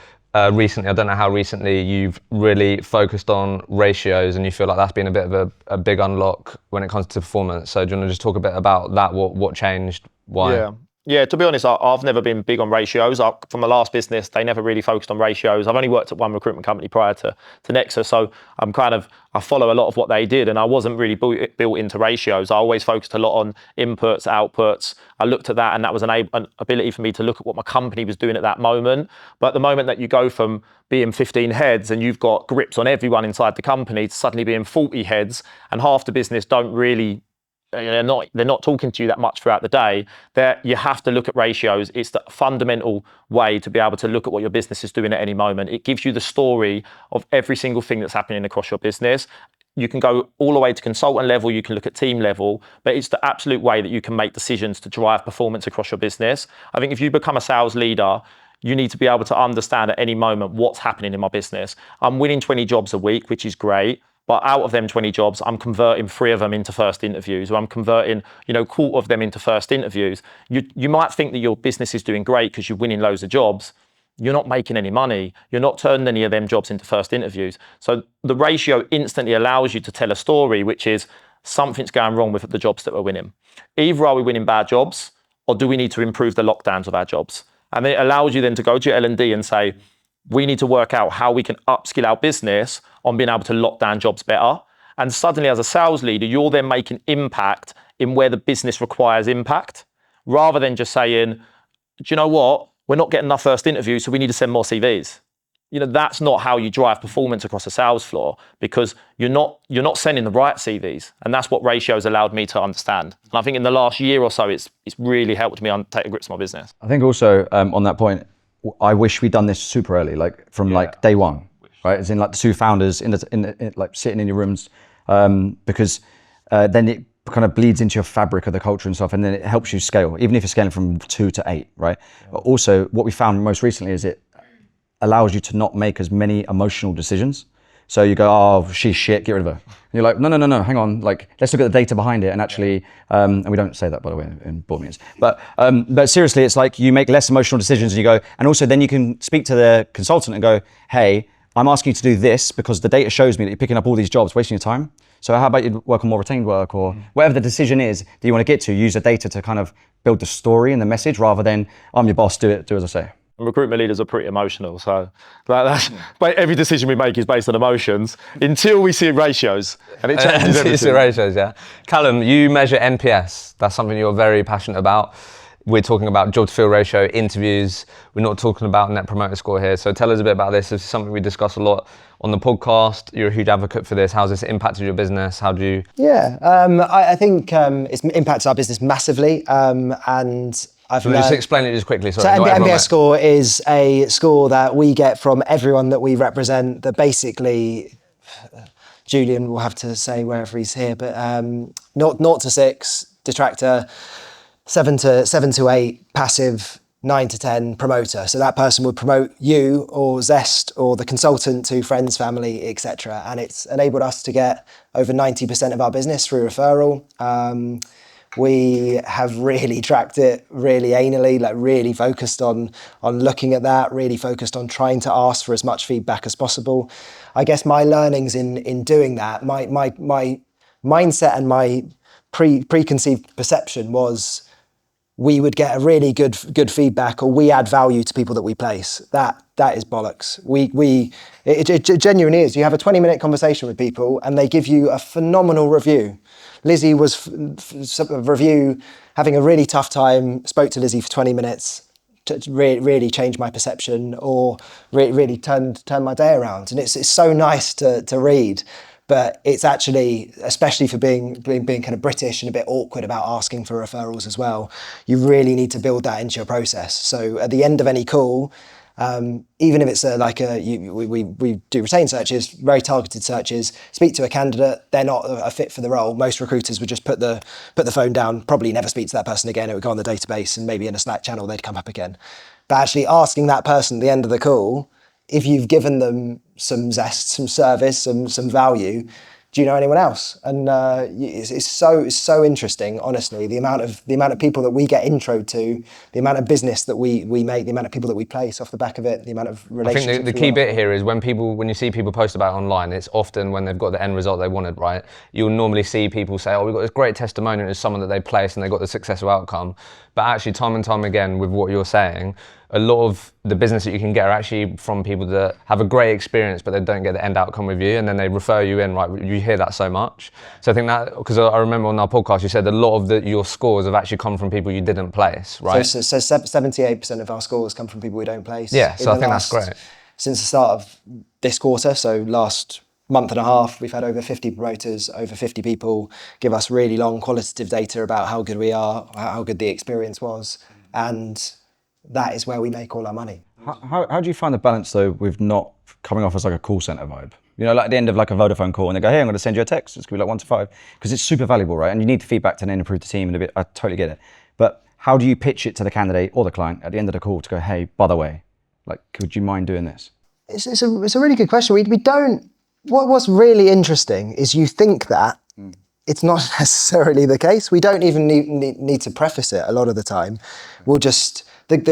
recently, I don't know how recently, you've really focused on ratios and you feel like that's been a bit of a big unlock when it comes to performance. So do you want to just talk a bit about that, what changed, why? Yeah, to be honest, I've never been big on ratios. From my last business, they never really focused on ratios. I've only worked at one recruitment company prior to Nexus, so I follow a lot of what they did, and I wasn't really built into ratios. I always focused a lot on inputs, outputs. I looked at that, and that was an ability for me to look at what my company was doing at that moment. But the moment that you go from being 15 heads and you've got grips on everyone inside the company to suddenly being 40 heads, and half the business don't really, they're not talking to you that much throughout the day, you have to look at ratios. It's the fundamental way to be able to look at what your business is doing at any moment. It gives you the story of every single thing that's happening across your business. You can go all the way to consultant level, you can look at team level, but it's the absolute way that you can make decisions to drive performance across your business. I think if you become a sales leader, you need to be able to understand at any moment what's happening in my business. I'm winning 20 jobs a week, which is great. But out of them 20 jobs, I'm converting 3 of them into first interviews, or I'm converting, quarter of them into first interviews. You might think that your business is doing great because you're winning loads of jobs. You're not making any money. You're not turning any of them jobs into first interviews. So the ratio instantly allows you to tell a story, which is something's going wrong with the jobs that we're winning. Either are we winning bad jobs, or do we need to improve the lockdowns of our jobs? And it allows you then to go to your L&D and say, we need to work out how we can upskill our business on being able to lock down jobs better. And suddenly as a sales leader, you're then making impact in where the business requires impact, rather than just saying, do you know what? We're not getting enough first interviews, so we need to send more CVs. That's not how you drive performance across a sales floor, because you're not sending the right CVs. And that's what ratios allowed me to understand. And I think in the last year or so, it's really helped me take a grip of my business. I think also on that point, I wish we'd done this super early, like from like day one, right? As in like the 2 founders in like sitting in your rooms, because then it kind of bleeds into your fabric of the culture and stuff, and then it helps you scale, even if you're scaling from 2 to 8, right? But also what we found most recently is it allows you to not make as many emotional decisions. So you go, oh, she's shit, get rid of her. And you're like, no, hang on. Like, let's look at the data behind it. And actually, and we don't say that, by the way, in board meetings. But seriously, it's like you make less emotional decisions and you go, and also then you can speak to the consultant and go, hey, I'm asking you to do this because the data shows me that you're picking up all these jobs, wasting your time. So how about you work on more retained work, or whatever the decision is that you want to get to, use the data to kind of build the story and the message, rather than, I'm your boss, do as I say. Recruitment leaders are pretty emotional, so every decision we make is based on emotions until we see ratios, and it changes everything. Ratios, yeah. Callum, you measure NPS. That's something you're very passionate about. We're talking about job to fill ratio, interviews. We're not talking about net promoter score here. So tell us a bit about this. This is something we discuss a lot on the podcast. You're a huge advocate for this. How's this impacted your business? How do you? Yeah, I think it's impacted our business massively, and I've learned. Just explain it just quickly. So Sorry, NPS score is a score that we get from everyone that we represent, that basically, Julian will have to say wherever he's here, but 0 to 6, detractor, 7 to 8, passive, 9 to 10 promoter. So that person would promote you or Zest or the consultant to friends, family, etc. And it's enabled us to get over 90% of our business through referral. We have really tracked it really anally, like really focused on looking at that, really focused on trying to ask for as much feedback as possible. I guess my learnings in doing that, my mindset and my preconceived perception was we would get a really good feedback, or we add value to people that we place. That is bollocks. It genuinely is. You have a 20-minute conversation with people and they give you a phenomenal review. Lizzie was review, having a really tough time, spoke to Lizzie for 20 minutes, to really change my perception, or really turned my day around. And it's so nice to read. But it's actually, especially for being kind of British and a bit awkward about asking for referrals as well, you really need to build that into your process. So at the end of any call, even if it's we do retained searches, very targeted searches, speak to a candidate, they're not a fit for the role. Most recruiters would just put the phone down, probably never speak to that person again. It would go on the database and maybe in a Slack channel, they'd come up again. But actually asking that person at the end of the call, if you've given them some zest, some service, some value, do you know anyone else? And it's so interesting, honestly, the amount of people that we get introed to, the amount of business that we make, the amount of people that we place off the back of it, the amount of relationships. I think the key bit here is when you see people post about it online, it's often when they've got the end result they wanted, right? You'll normally see people say, oh, we've got this great testimonial to someone that they placed and they got the successful outcome. But actually, time and time again, with what you're saying, a lot of the business that you can get are actually from people that have a great experience, but they don't get the end outcome with you, and then they refer you in, right? You hear that so much. So I think that, because I remember on our podcast, you said a lot of your scores have actually come from people you didn't place, right? So 78% of our scores come from people we don't place. Yeah, so I think that's great. Since the start of this quarter, so last month and a half, we've had over 50 promoters, over 50 people give us really long qualitative data about how good we are, how good the experience was, and that is where we make all our money. How do you find the balance though with not coming off as like a call center vibe? You know, like at the end of like a Vodafone call and they go, hey, I'm going to send you a text. It's going to be like 1 to 5 because it's super valuable, right? And you need the feedback to then improve the team and a bit. I totally get it. But how do you pitch it to the candidate or the client at the end of the call to go, hey, by the way, like, could you mind doing this? It's a really good question. We don't. What's really interesting is you think that it's not necessarily the case. We don't even need to preface it a lot of the time. We'll just. We do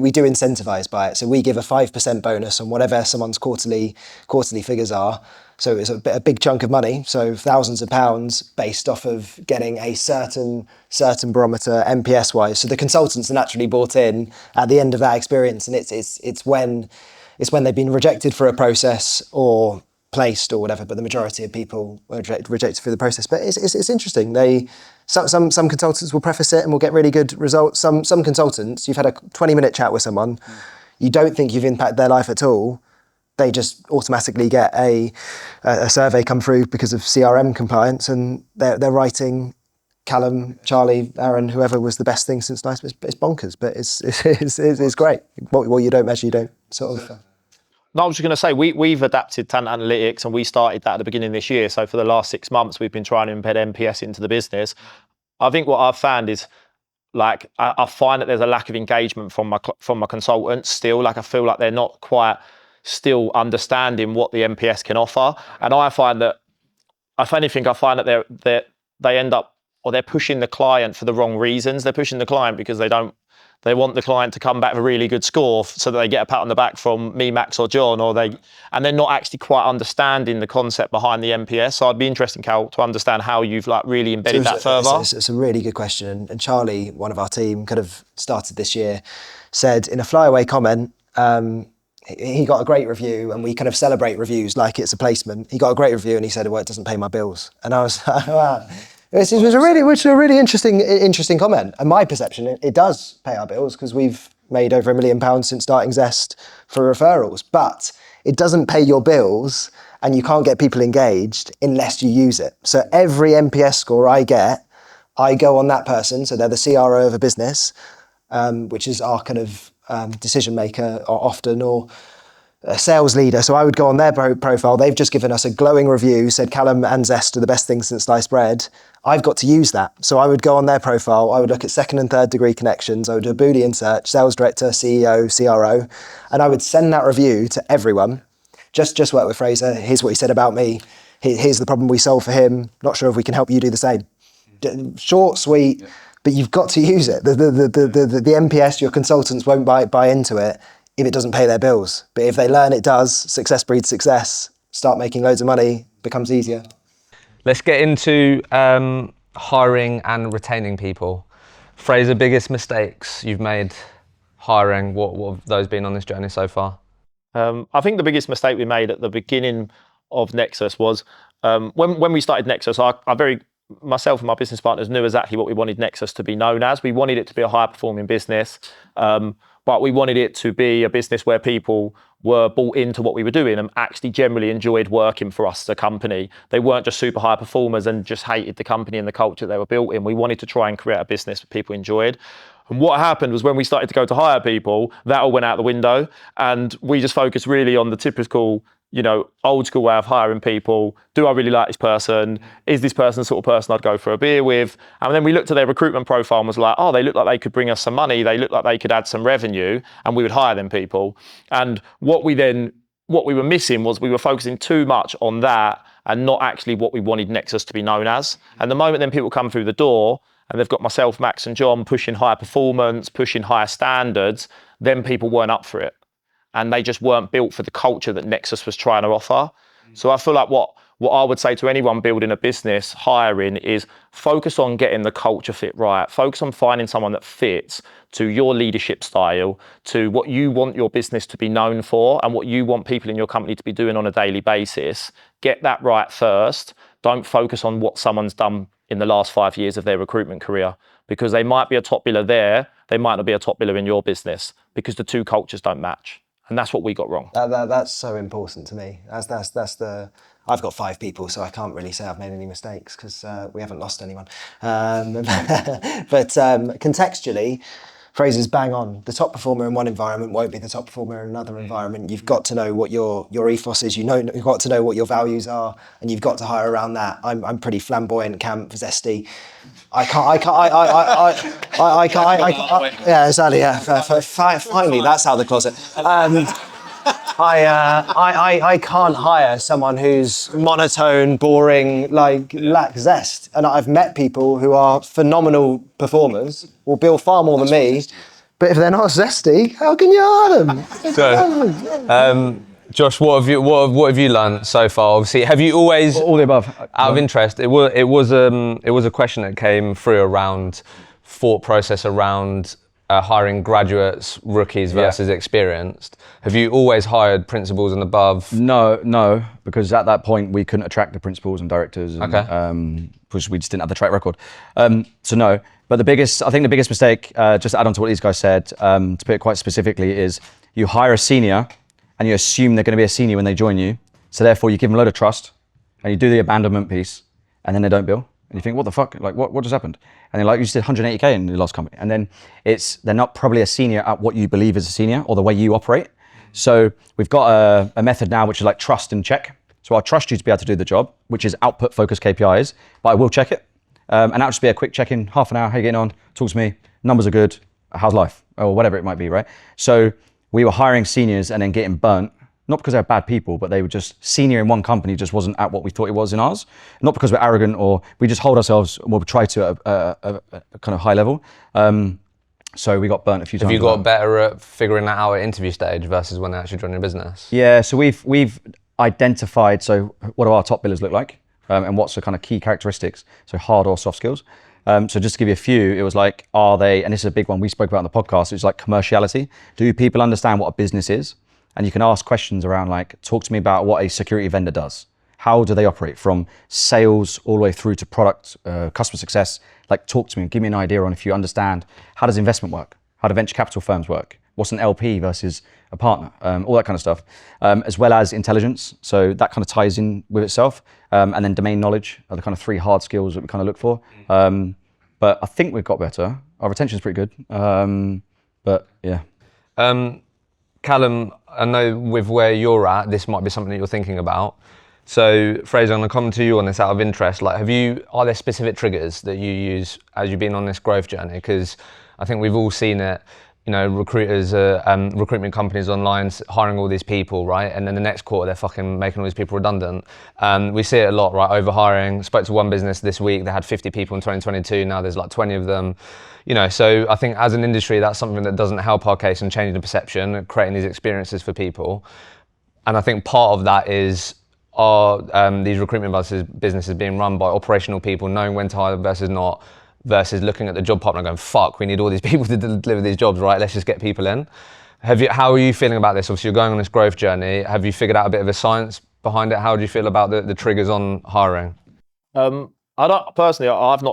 incentivize by it. So we give a 5% bonus on whatever someone's quarterly figures are. So it's a big chunk of money. So thousands of pounds based off of getting a certain barometer NPS wise. So the consultants are naturally bought in at the end of that experience, and it's when they've been rejected for a process or placed or whatever, but the majority of people were rejected through the process. But it's interesting. Some consultants will preface it and will get really good results. Some consultants, you've had a 20-minute chat with someone, you don't think you've impacted their life at all. They just automatically get a survey come through because of CRM compliance, and they're writing Callum, Charlie, Aaron, whoever was the best thing since sliced. It's bonkers, but it's great. What you don't measure, you don't sort of. No, I was just going to say, we've adapted talent analytics and we started that at the beginning of this year. So for the last 6 months, we've been trying to embed NPS into the business. I think what I've found is, like, I find that there's a lack of engagement from my consultants still. Like, I feel like they're not quite still understanding what the NPS can offer. And I find that, if anything, they end up, or they're pushing the client for the wrong reasons. They're pushing the client because they want the client to come back with a really good score so that they get a pat on the back from me, Max or John, and they're not actually quite understanding the concept behind the NPS. So I'd be interested, Cal, to understand how you've like really embedded that further. It's a really good question. And Charlie, one of our team, kind of started this year, said in a flyaway comment, he got a great review, and we kind of celebrate reviews like it's a placement. He got a great review and he said, well, it doesn't pay my bills. And I was like, wow. Which is a really interesting comment. And my perception, it does pay our bills because we've made over £1 million since starting Zest for referrals. But it doesn't pay your bills, and you can't get people engaged unless you use it. So every NPS score I get, I go on that person. So they're the CRO of a business, which is our kind of decision maker often, or a sales leader. So I would go on their profile. They've just given us a glowing review, said Callum and Zest are the best things since sliced bread. I've got to use that. So I would go on their profile. I would look at second and third degree connections. I would do a Boolean search, sales director, CEO, CRO, and I would send that review to everyone. Just work with Fraser. Here's what he said about me. Here's the problem we solved for him. Not sure if we can help you do the same. Short, sweet, but you've got to use it. The NPS, your consultants won't buy into it if it doesn't pay their bills. But if they learn it does, success breeds success, start making loads of money, becomes easier. Let's get into hiring and retaining people. Fraser, biggest mistakes you've made hiring, what have those been on this journey so far? I think the biggest mistake we made at the beginning of Nexus was when we started Nexus, myself and my business partners knew exactly what we wanted Nexus to be known as. We wanted it to be a high-performing business, but we wanted it to be a business where people were bought into what we were doing and actually generally enjoyed working for us, the company. They weren't just super high performers and just hated the company and the culture they were built in. We wanted to try and create a business that people enjoyed. And what happened was when we started to go to hire people, that all went out the window, and we just focused really on the typical, old school way of hiring people. Do I really like this person? Is this person the sort of person I'd go for a beer with? And then we looked at their recruitment profile and was like, oh, they look like they could bring us some money. They look like they could add some revenue, and we would hire them people. And what we were missing was we were focusing too much on that and not actually what we wanted Nexus to be known as. And the moment then people come through the door and they've got myself, Max and John pushing higher performance, pushing higher standards, then people weren't up for it. And they just weren't built for the culture that Nexus was trying to offer. So I feel like what I would say to anyone building a business, hiring, is focus on getting the culture fit right. Focus on finding someone that fits to your leadership style, to what you want your business to be known for and what you want people in your company to be doing on a daily basis. Get that right first. Don't focus on what someone's done in the last 5 years of their recruitment career, because they might be a top biller there, they might not be a top biller in your business, because the two cultures don't match. And that's what we got wrong. That's so important to me. I've got 5 people, so I can't really say I've made any mistakes because we haven't lost anyone. But contextually, Fraser's bang on. The top performer in one environment won't be the top performer in another environment. You've got to know what your ethos is. You've got to know what your values are, and you've got to hire around that. I'm pretty flamboyant, camp, zesty. Yeah, exactly. Yeah, finally, that's out of the closet. I can't hire someone who's monotone, boring, lacks zest. And I've met people who are phenomenal performers, will bill far more than me, but if they're not zesty, how can you hire them? So, Josh, what have you learned so far? Obviously, have you always All the above. Out of interest, it was a question that came through around thought process around hiring graduates, rookies versus experienced. Have you always hired principals and above? No, because at that point we couldn't attract the principals and directors, and, because we just didn't have the track record. So no, but I think the biggest mistake, just to add on to what these guys said, to put it quite specifically, is you hire a senior and you assume they're going to be a senior when they join you. So therefore you give them a load of trust and you do the abandonment piece, and then they don't bill. And you think, what the fuck? Like, what just happened? And they're like, you just did 180K in the last company. And then they're not probably a senior at what you believe is a senior or the way you operate. So we've got a method now, which is like trust and check. So I'll trust you to be able to do the job, which is output focused KPIs, but I will check it. And that'll just be a quick check-in, half an hour, how you getting on? Talk to me, numbers are good, how's life? Or whatever it might be, right? So we were hiring seniors and then getting burnt, not because they're bad people, but they were just senior in one company, just wasn't at what we thought it was in ours. Not because we're arrogant or we just hold ourselves, well, we try to at a kind of high level. So we got burnt a few times. Have you got better at figuring that out at interview stage versus when they actually join your business? Yeah, so we've identified, so what do our top billers look like? And what's the kind of key characteristics? So hard or soft skills. So just to give you a few, it was like, are they, and this is a big one we spoke about on the podcast, it's like commerciality. Do people understand what a business is? And you can ask questions around like, talk to me about what a security vendor does. How do they operate from sales all the way through to product, customer success? Like talk to me and give me an idea on if you understand, how does investment work? How do venture capital firms work? What's an LP versus a partner? All that kind of stuff, as well as intelligence. So that kind of ties in with itself. And then domain knowledge are the kind of 3 hard skills that we kind of look for. But I think we've got better. Our retention is pretty good. But yeah. Callum, I know with where you're at, this might be something that you're thinking about. So Fraser, I'm gonna come to you on this out of interest. Like, are there specific triggers that you use as you've been on this growth journey? Because I think we've all seen it. You know, recruiters, recruitment companies online hiring all these people, right? And then the next quarter, they're fucking making all these people redundant. We see it a lot, right? Overhiring. Spoke to one business this week, they had 50 people in 2022, now there's like 20 of them. You know, so I think as an industry, that's something that doesn't help our case and changing the perception, creating these experiences for people. And I think part of that is these recruitment businesses being run by operational people, knowing when to hire versus not, versus looking at the job partner and going, fuck, we need all these people to deliver these jobs, right? Let's just get people in. How are you feeling about this? Obviously, you're going on this growth journey. Have you figured out a bit of a science behind it? How do you feel about the triggers on hiring? I've not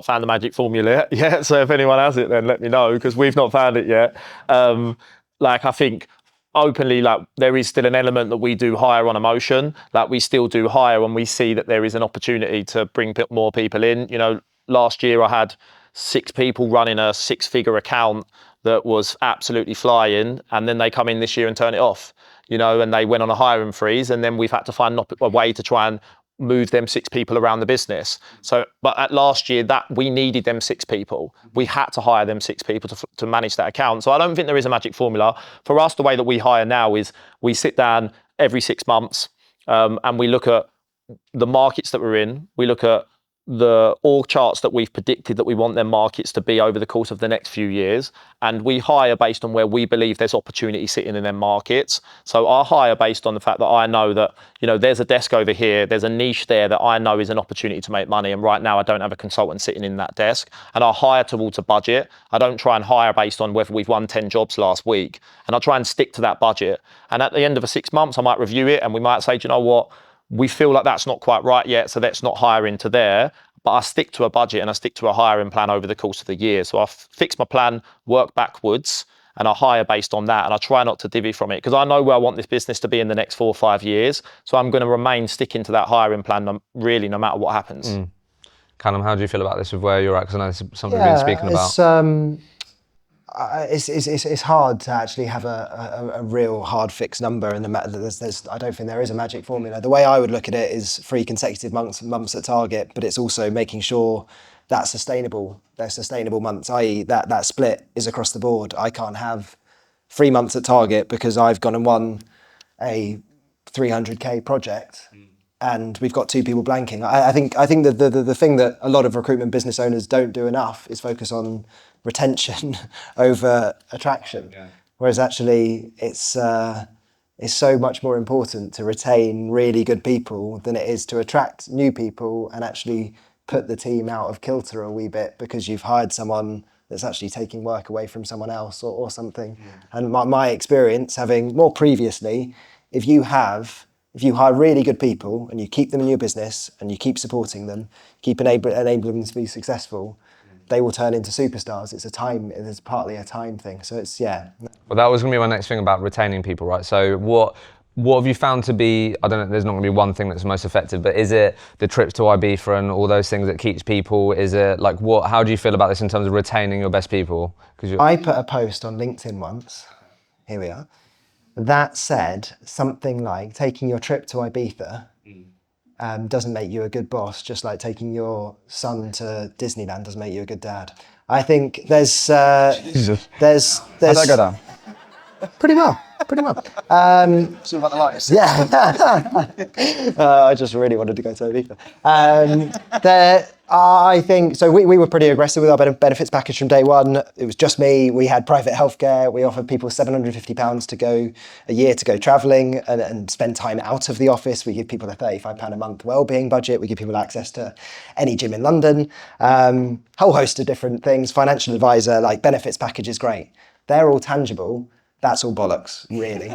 found the magic formula yet. So if anyone has it, then let me know, because we've not found it yet. I think openly, there is still an element that we do hire on emotion. We still do hire when we see that there is an opportunity to bring more people in. You know, last year I had 6 people running a 6-figure account that was absolutely flying, and then they come in this year and turn it off, you know, and they went on a hiring freeze, and then we've had to find a way to try and move them 6 people around the business. So, but at last year, that we needed them 6 people. We had to hire them 6 people to manage that account. So I don't think there is a magic formula. For us, the way that we hire now is we sit down every 6 months, and we look at the markets that we're in. We look at the org charts that we've predicted that we want their markets to be over the course of the next few years, and we hire based on where we believe there's opportunity sitting in their markets. So I hire based on the fact that I know that, you know, there's a desk over here, there's a niche there that I know is an opportunity to make money, and right now I don't have a consultant sitting in that desk, and I hire towards a budget. I don't try and hire based on whether we've won 10 jobs last week, and I try and stick to that budget. And at the end of 6 months, I might review it, and we might say, do you know what, we feel like that's not quite right yet, so let's not hire into there. But I stick to a budget and I stick to a hiring plan over the course of the year. So I fix my plan, work backwards, and I hire based on that. And I try not to divvy from it, because I know where I want this business to be in the next 4 or 5 years. So I'm going to remain sticking to that hiring plan, really, no matter what happens. Callum, how do you feel about this with where you're at? Because I know this is something we've been speaking about. It's hard to actually have a real hard fixed number, and I don't think there is a magic formula. The way I would look at it is 3 consecutive months at target, but it's also making sure that's sustainable. They're sustainable months, i.e. that split is across the board. I can't have 3 months at target because I've gone and won a 300k project and we've got 2 people blanking. I think the thing that a lot of recruitment business owners don't do enough is focus on retention over attraction. Yeah. Whereas actually it's so much more important to retain really good people than it is to attract new people and actually put the team out of kilter a wee bit because you've hired someone that's actually taking work away from someone else or something. Yeah. And my experience, having more previously, if you hire really good people and you keep them in your business and you keep supporting them, keep enabling them to be successful, they will turn into superstars. It's partly a time thing. So it's, yeah. Well, that was going to be my next thing about retaining people, right? So what have you found to be, I don't know, there's not going to be one thing that's most effective, but is it the trips to Ibiza and all those things that keeps people? Is it like how do you feel about this in terms of retaining your best people? I put a post on LinkedIn once, here we are, that said something like taking your trip to Ibiza doesn't make you a good boss, just like taking your son to Disneyland doesn't make you a good dad. I think there's how'd that go down? Pretty well. Something about the lights. Yeah. I just really wanted to go to Ibiza. I think, so we were pretty aggressive with our benefits package from day one. It was just me. We had private healthcare. We offered people £750 to go a year to go travelling and spend time out of the office. We give people a £35 a month wellbeing budget. We give people access to any gym in London. Whole host of different things. Financial advisor, like benefits package is great. They're all tangible. That's all bollocks, really.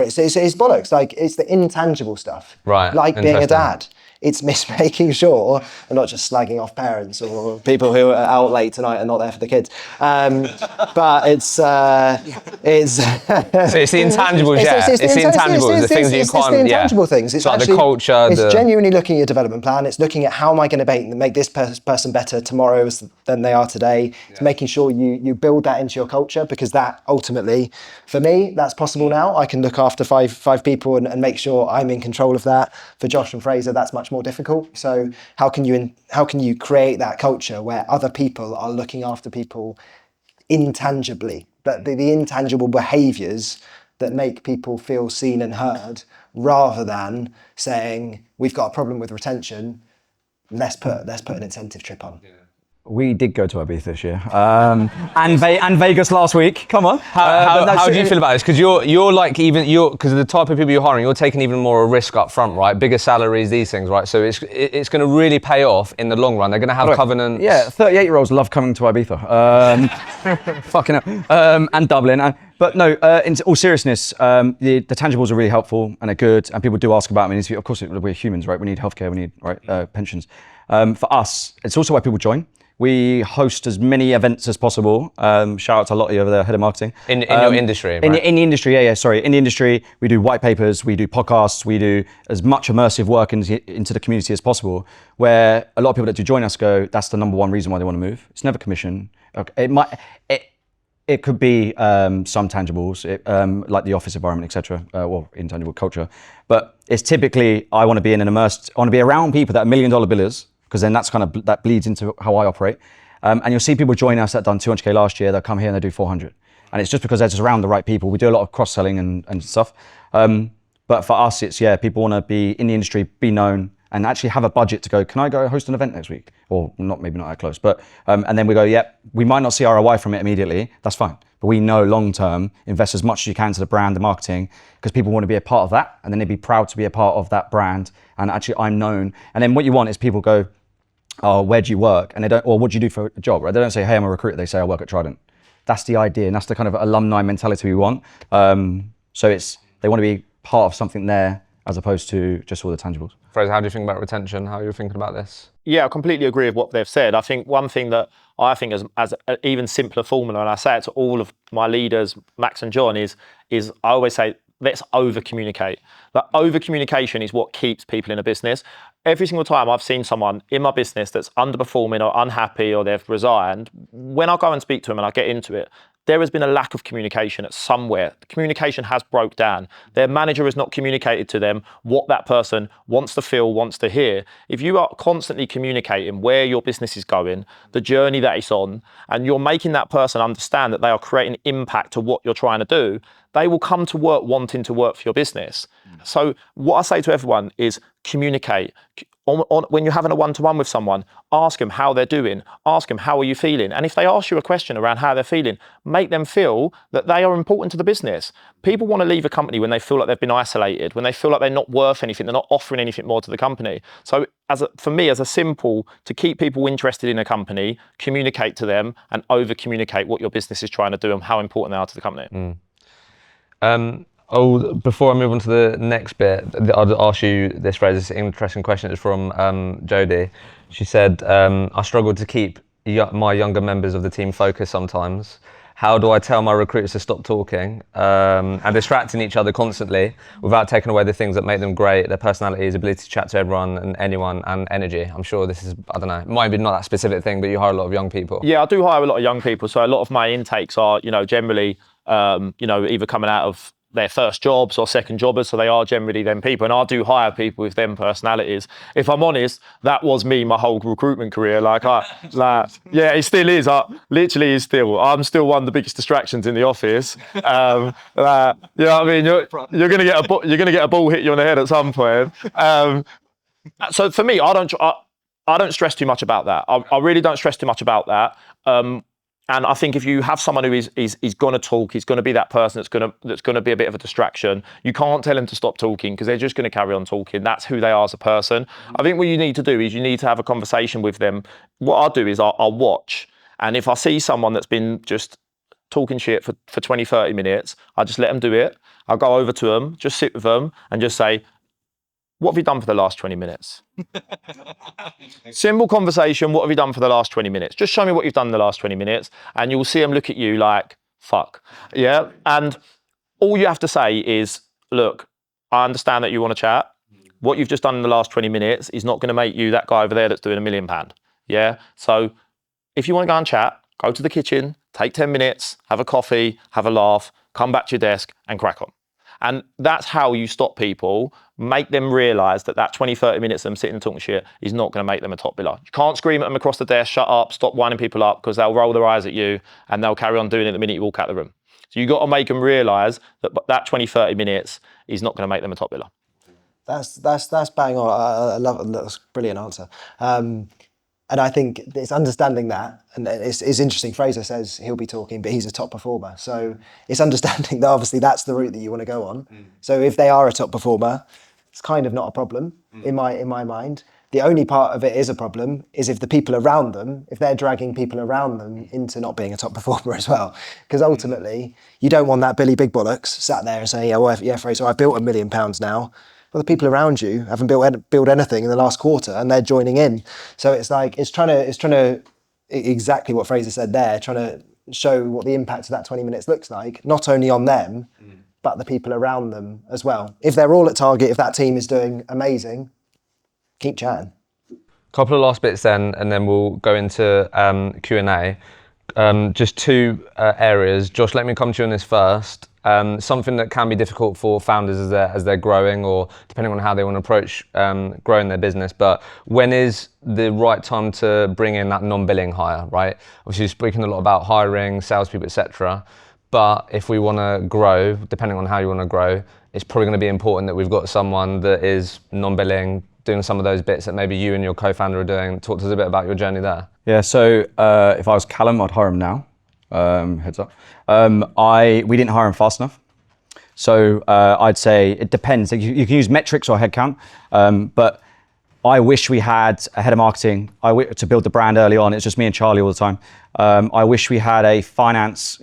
So it's bollocks. Like, it's the intangible stuff. Right. Like being a dad. it's making sure I'm not just slagging off parents or people who are out late tonight and not there for the kids. But it's So it's the intangibles, yeah. It's the intangibles, the things you can't, the intangible things. It's like the culture. It's genuinely looking at your development plan. It's looking at how am I going to make this person better tomorrow than they are today. It's making sure you build that into your culture, because that ultimately, for me, that's possible now. I can look after five people and make sure I'm in control of that. For Josh and Fraser, that's much more difficult. So how can you create that culture where other people are looking after people intangibly, but the intangible behaviours that make people feel seen and heard, rather than saying we've got a problem with retention, let's put an incentive trip on. We did go to Ibiza this year, and Vegas last week. Come on. How do you feel about this? Because you're like, because of the type of people you're hiring, you're taking even more risk up front, right? Bigger salaries, these things, right? So it's going to really pay off in the long run. They're going to have covenants. Yeah, 38-year-olds love coming to Ibiza. Fucking hell. And Dublin. But no, in all seriousness, the tangibles are really helpful and are good, and people do ask about them. Of course, we're humans, right? We need healthcare, we need pensions. For us, it's also why people join. We host as many events as possible. Shout out to Lottie over there, head of marketing. In your industry, right? In the industry, sorry. In the industry, we do white papers, we do podcasts, we do as much immersive work into the community as possible, where a lot of people that do join us go, that's the number one reason why they want to move. It's never commission. It could be some tangibles, like the office environment, etc., or intangible culture. But it's typically, I want to be around people that are $1 million billers, because then that bleeds into how I operate. And you'll see people join us that done 200K last year, they'll come here and they do 400. And it's just because they're just around the right people. We do a lot of cross-selling and stuff. But for us, it's, people want to be in the industry, be known, and actually have a budget to go, can I go host an event next week? Or maybe not that close, but, and then we go, we might not see ROI from it immediately, that's fine. But we know long-term, invest as much as you can to the brand, the marketing, because people want to be a part of that, and then they'd be proud to be a part of that brand, and actually I'm known. And then what you want is people go, oh, where do you work? And they don't, or what do you do for a job? Right? They don't say, hey, I'm a recruiter. They say, I work at Trident. That's the idea, and that's the kind of alumni mentality we want. So they want to be part of something there, as opposed to just all the tangibles. Fraser, how do you think about retention? How are you thinking about this? Yeah, I completely agree with what they've said. I think one thing that I think as an even simpler formula, and I say it to all of my leaders, Max and John, is I always say, let's over-communicate. Like, over-communication is what keeps people in a business. Every single time I've seen someone in my business that's underperforming or unhappy or they've resigned, when I go and speak to them and I get into it, there has been a lack of communication at somewhere. The communication has broke down. Their manager has not communicated to them what that person wants to feel, wants to hear. If you are constantly communicating where your business is going, the journey that it's on, and you're making that person understand that they are creating impact to what you're trying to do, they will come to work wanting to work for your business. So what I say to everyone is communicate. When you're having a one-to-one with someone, ask them how they're doing, ask them how are you feeling, and if they ask you a question around how they're feeling, make them feel that they are important to the business. People want to leave a company when they feel like they've been isolated, when they feel like they're not worth anything, they're not offering anything more to the company. So for me, as a simple, to keep people interested in a company, communicate to them and over-communicate what your business is trying to do and how important they are to the company. Before I move on to the next bit, I'll ask you this, Fraser. This interesting question is from Jodie. She said, I struggle to keep my younger members of the team focused sometimes. How do I tell my recruiters to stop talking and distracting each other constantly without taking away the things that make them great, their personalities, ability to chat to everyone and anyone, and energy? I'm sure this is, I don't know, it might be not that specific thing, but you hire a lot of young people. Yeah, I do hire a lot of young people. So a lot of my intakes are, generally, either coming out of their first jobs or second jobbers, so they are generally them people, and I do hire people with them personalities. If I'm honest, that was me my whole recruitment career. It still is. I'm still one of the biggest distractions in the office. You know what I mean? You're gonna get a ball hit you on the head at some point. So for me, I don't stress too much about that. I really don't stress too much about that. And I think if you have someone who is going to talk, he's going to be that person that's going to be a bit of a distraction. You can't tell them to stop talking because they're just going to carry on talking. That's who they are as a person. I think what you need to do is you need to have a conversation with them. What I'll do is I'll watch. And if I see someone that's been just talking shit for 20, 30 minutes, I just let them do it. I'll go over to them, just sit with them and just say, what have you done for the last 20 minutes? Simple conversation, what have you done for the last 20 minutes? Just show me what you've done in the last 20 minutes and you'll see them look at you like, fuck. Yeah, and all you have to say is, look, I understand that you want to chat. What you've just done in the last 20 minutes is not going to make you that guy over there that's doing £1 million. Yeah, so if you want to go and chat, go to the kitchen, take 10 minutes, have a coffee, have a laugh, come back to your desk and crack on. And that's how you stop people, make them realise that that 20, 30 minutes of them sitting and talking shit is not going to make them a top biller. You can't scream at them across the desk, shut up, stop winding people up, because they'll roll their eyes at you and they'll carry on doing it the minute you walk out the room. So you've got to make them realise that that 20, 30 minutes is not going to make them a top biller. That's bang on. I love it. That's a brilliant answer. And I think it's understanding that, and it's interesting. Fraser says he'll be talking, but he's a top performer. So it's understanding that obviously that's the route that you want to go on. So if they are a top performer, it's kind of not a problem in my mind. The only part of it is a problem is if the people around them, if they're dragging people around them into not being a top performer as well. Because ultimately, you don't want that Billy Big Bollocks sat there and saying, yeah, Fraser, I built £1 million now. Well, the people around you haven't built anything in the last quarter, and they're joining in. So it's like it's trying to exactly what Fraser said there, trying to show what the impact of that 20 minutes looks like, not only on them, but the people around them as well. If they're all at target, if that team is doing amazing, keep chatting. Couple of last bits then, and then we'll go into Q&A. Just two areas. Josh, let me come to you on this first. Something that can be difficult for founders as they're growing, or depending on how they want to approach growing their business. But when is the right time to bring in that non-billing hire, right? Obviously, you're speaking a lot about hiring, salespeople, etc. But if we want to grow, depending on how you want to grow, it's probably going to be important that we've got someone that is non-billing, doing some of those bits that maybe you and your co-founder are doing. Talk to us a bit about your journey there. Yeah, so if I was Callum, I'd hire him now. Heads up. We didn't hire him fast enough. So I'd say it depends. You can use metrics or headcount, but I wish we had a head of marketing to build the brand early on. It's just me and Charlie all the time. I wish we had a finance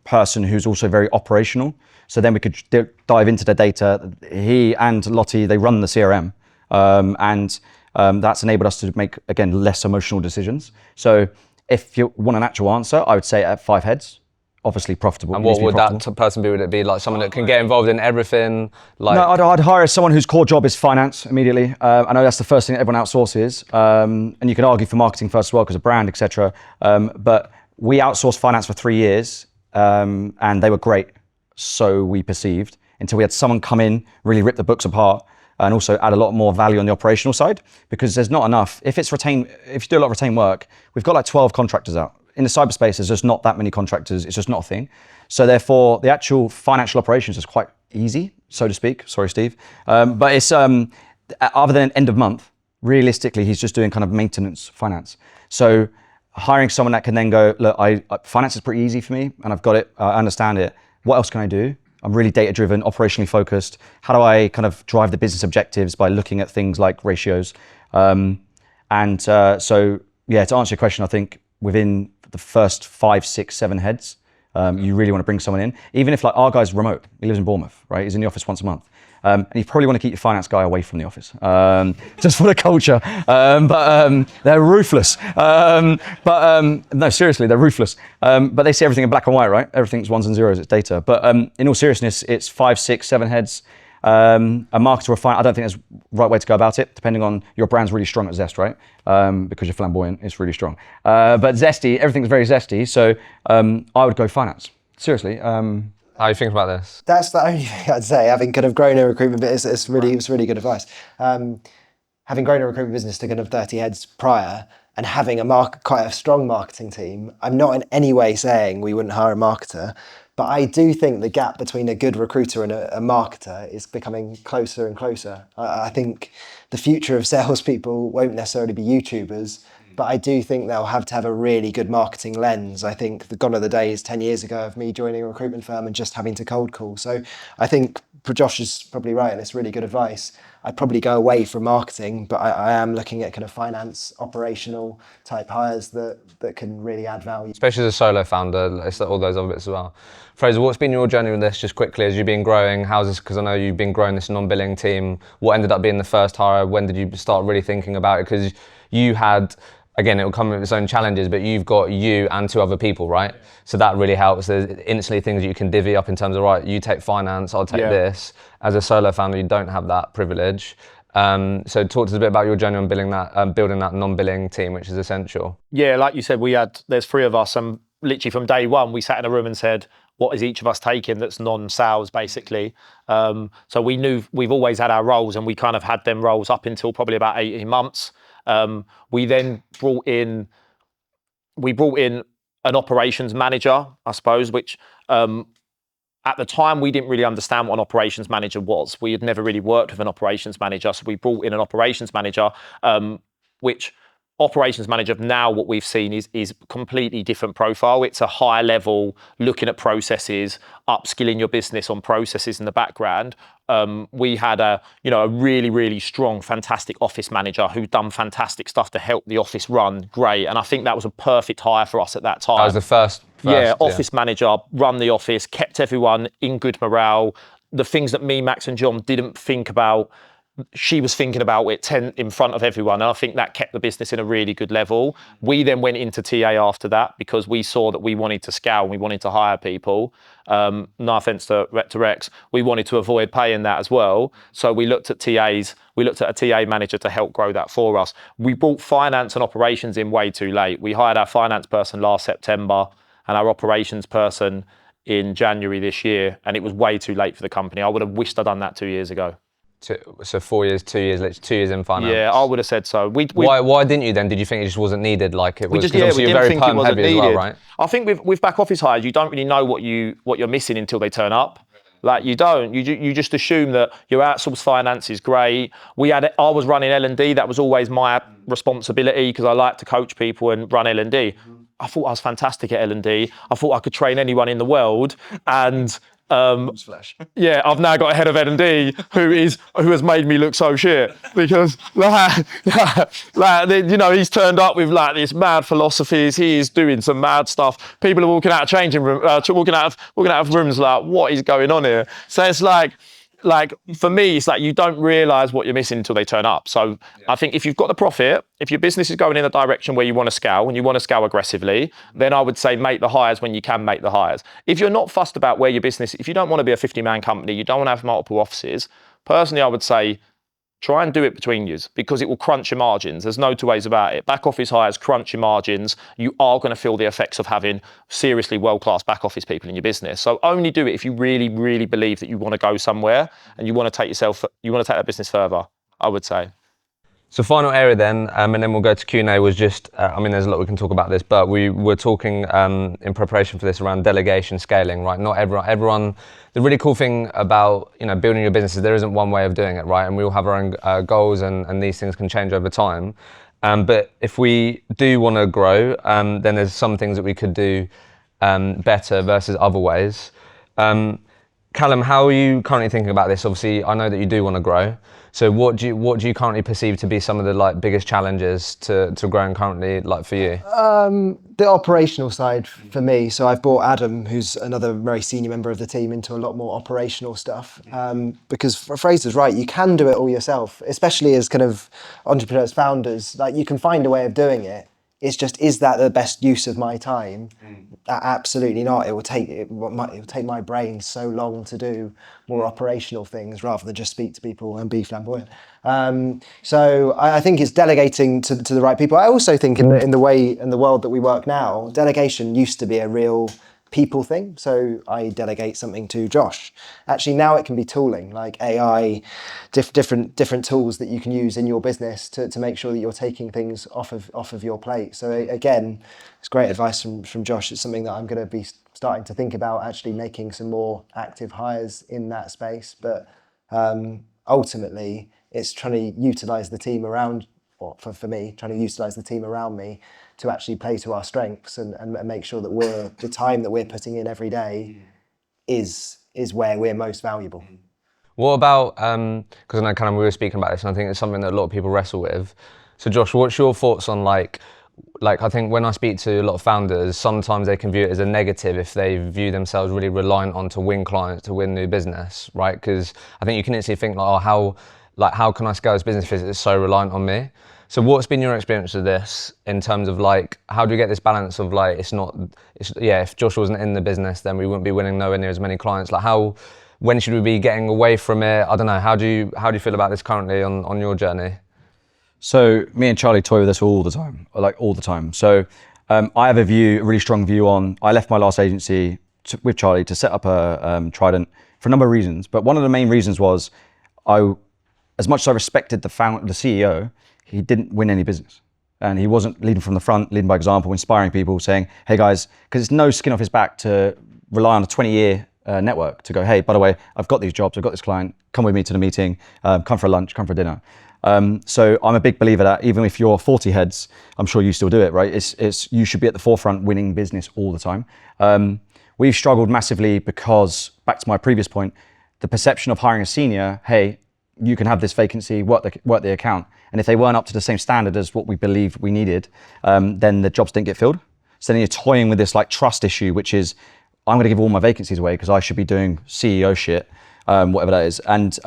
person who's also very operational. So then we could dive into the data. He and Lottie, they run the CRM. And that's enabled us to make, again, less emotional decisions. So if you want an actual answer, I would say at 5 heads, obviously profitable. And what would that person be? Would it be like someone that can get involved in everything? Like... No, I'd hire someone whose core job is finance immediately. I know that's the first thing that everyone outsources. And you can argue for marketing first as well, because of brand, etc. But we outsourced finance for 3 years, and they were great. So we perceived, until we had someone come in, really rip the books apart, and also add a lot more value on the operational side, because there's not enough. If you do a lot of retained work, we've got like 12 contractors out. In the cyberspace, there's just not that many contractors. It's just not a thing. So therefore, the actual financial operations is quite easy, so to speak. Sorry, Steve. But it's, other than end of month, realistically, he's just doing kind of maintenance finance. So hiring someone that can then go, look, finance is pretty easy for me, and I've got it, I understand it. What else can I do? I'm really data-driven, operationally focused. How do I kind of drive the business objectives by looking at things like ratios? So, yeah, to answer your question, I think within the first 5, 6, 7 heads, you really want to bring someone in. Even if like our guy's remote, he lives in Bournemouth, right? He's in the office once a month. And you probably want to keep your finance guy away from the office, just for the culture. But they're ruthless. No, seriously, they're ruthless. But they see everything in black and white, right? Everything's ones and zeros, it's data. But in all seriousness, it's 5, 6, 7 heads. A marketer or I don't think that's the right way to go about it, depending on your brand's really strong at Zest, right? Because you're flamboyant, it's really strong. But zesty, everything's very zesty. So I would go finance, seriously. How are you thinking about this? That's the only thing I'd say. Having kind of grown a recruitment business, it's really good advice. Having grown a recruitment business to kind of 30 heads prior, and having quite a strong marketing team, I'm not in any way saying we wouldn't hire a marketer, but I do think the gap between a good recruiter and a marketer is becoming closer and closer. I think the future of salespeople won't necessarily be YouTubers, but I do think they'll have to have a really good marketing lens. I think gone are the days 10 years ago of me joining a recruitment firm and just having to cold call. So I think Josh is probably right, and it's really good advice. I'd probably go away from marketing, but I am looking at kind of finance, operational type hires that can really add value. Especially as a solo founder, it's all those other bits as well. Fraser, what's been your journey with this, just quickly, as you've been growing? How's this, because I know you've been growing this non-billing team. What ended up being the first hire? When did you start really thinking about it? Because you had, again, it will come with its own challenges, but you've got you and 2 other people, right? So that really helps. There's instantly things that you can divvy up in terms of, right, you take finance, I'll take this. As a solo founder, you don't have that privilege. So talk to us a bit about your journey on building that non-billing team, which is essential. Yeah, like you said, there's 3 of us, and literally from day one, we sat in a room and said, what is each of us taking that's non-sales, basically? So we knew we've always had our roles, and we kind of had them roles up until probably about 18 months. We then brought in an operations manager, I suppose, which at the time we didn't really understand what an operations manager was. We had never really worked with an operations manager, so we brought in an operations manager, which operations manager now what we've seen is completely different profile. It's a high level, looking at processes, upskilling your business on processes in the background. We had a really, really strong, fantastic office manager who'd done fantastic stuff to help the office run great. And I think that was a perfect hire for us at that time. That was the first office manager, run the office, kept everyone in good morale. The things that me, Max and John didn't think about, she was thinking about it in front of everyone. And I think that kept the business in a really good level. We then went into TA after that because we saw that we wanted to scale and we wanted to hire people. No offense to Rex, we wanted to avoid paying that as well. So we looked at TAs, we looked at a TA manager to help grow that for us. We brought finance and operations in way too late. We hired our finance person last September and our operations person in January this year. And it was way too late for the company. I would have wished I'd done that 2 years ago. So 4 years, 2 years, literally 2 years in finance. Yeah, I would have said so. Why didn't you then? Did you think it just wasn't needed like it was? Because obviously you're very perm heavy as well, right? I think with back office hires, you don't really know what you're missing until they turn up. Like you don't. You just assume that your outsourced finance is great. I was running L&D. That was always my responsibility because I like to coach people and run L&D. I thought I was fantastic at L&D. I thought I could train anyone in the world, and yeah, I've now got a head of L&D who has made me look so shit because he's turned up with like this mad philosophies. He is doing some mad stuff. People are walking out of changing room, walking out of rooms like, what is going on here? So it's like for me, it's like you don't realise what you're missing until they turn up. So I think if you've got the profit, if your business is going in a direction where you want to scale and you want to scale aggressively, then I would say make the hires when you can make the hires. If you're not fussed about where your business, if you don't want to be a 50-man company, you don't want to have multiple offices, personally I would say try and do it between yous because it will crunch your margins. There's no 2 ways about it. Back office hires crunch your margins. You are going to feel the effects of having seriously world-class back office people in your business. So only do it if you really, really believe that you want to go somewhere and you want to take that business further, I would say. So final area then, and then we'll go to Q&A, was just, there's a lot we can talk about this, but we were talking in preparation for this around delegation scaling, right? Not everyone, the really cool thing about, building your business is there isn't one way of doing it, right? And we all have our own goals and these things can change over time. But if we do want to grow, then there's some things that we could do better versus other ways. Callum, how are you currently thinking about this? Obviously, I know that you do want to grow. So what do you currently perceive to be some of the biggest challenges to growing currently for you? The operational side for me. So I've brought Adam, who's another very senior member of the team, into a lot more operational stuff. Because Fraser's right, you can do it all yourself, especially as kind of entrepreneurs, founders. You can find a way of doing it. It's just, is that the best use of my time? Absolutely not. It will take my brain so long to do more operational things rather than just speak to people and be flamboyant. So I think it's delegating to the right people. I also think in the world that we work now, delegation used to be a real people thing. So I delegate something to Josh. Actually, now it can be tooling like AI, different tools that you can use in your business to make sure that you're taking things off of your plate. So again, it's great advice from Josh. It's something that I'm going to be starting to think about, actually making some more active hires in that space. But ultimately, it's trying to utilize the team around, or for me, trying to utilize the team around me to actually play to our strengths and make sure that the time that we're putting in every day is where we're most valuable. What about, because I know kind of we were speaking about this, and I think it's something that a lot of people wrestle with. So Josh, what's your thoughts on like I think when I speak to a lot of founders, sometimes they can view it as a negative if they view themselves really reliant on to win clients, to win new business, right? Because I think you can instantly think like, oh, how can I scale this business if it's so reliant on me? So what's been your experience of this in terms of like, how do you get this balance of like, if Josh wasn't in the business, then we wouldn't be winning nowhere near as many clients. Like when should we be getting away from it? I don't know. How do you feel about this currently on your journey? So me and Charlie toy with this all the time, like all the time. So I have a really strong view on, I left my last agency with Charlie to set up a Trident for a number of reasons. But one of the main reasons was as much as I respected the CEO, he didn't win any business. And he wasn't leading from the front, leading by example, inspiring people, saying, hey guys, because it's no skin off his back to rely on a 20-year network to go, hey, by the way, I've got these jobs, I've got this client, come with me to the meeting, come for a lunch, come for dinner. So I'm a big believer that even if you're 40 heads, I'm sure you still do it, right? You should be at the forefront winning business all the time. We've struggled massively because, back to my previous point, the perception of hiring a senior, hey, you can have this vacancy, work the account. And if they weren't up to the same standard as what we believed we needed, then the jobs didn't get filled. So then you're toying with this like trust issue, which is, I'm going to give all my vacancies away because I should be doing CEO shit, whatever that is. And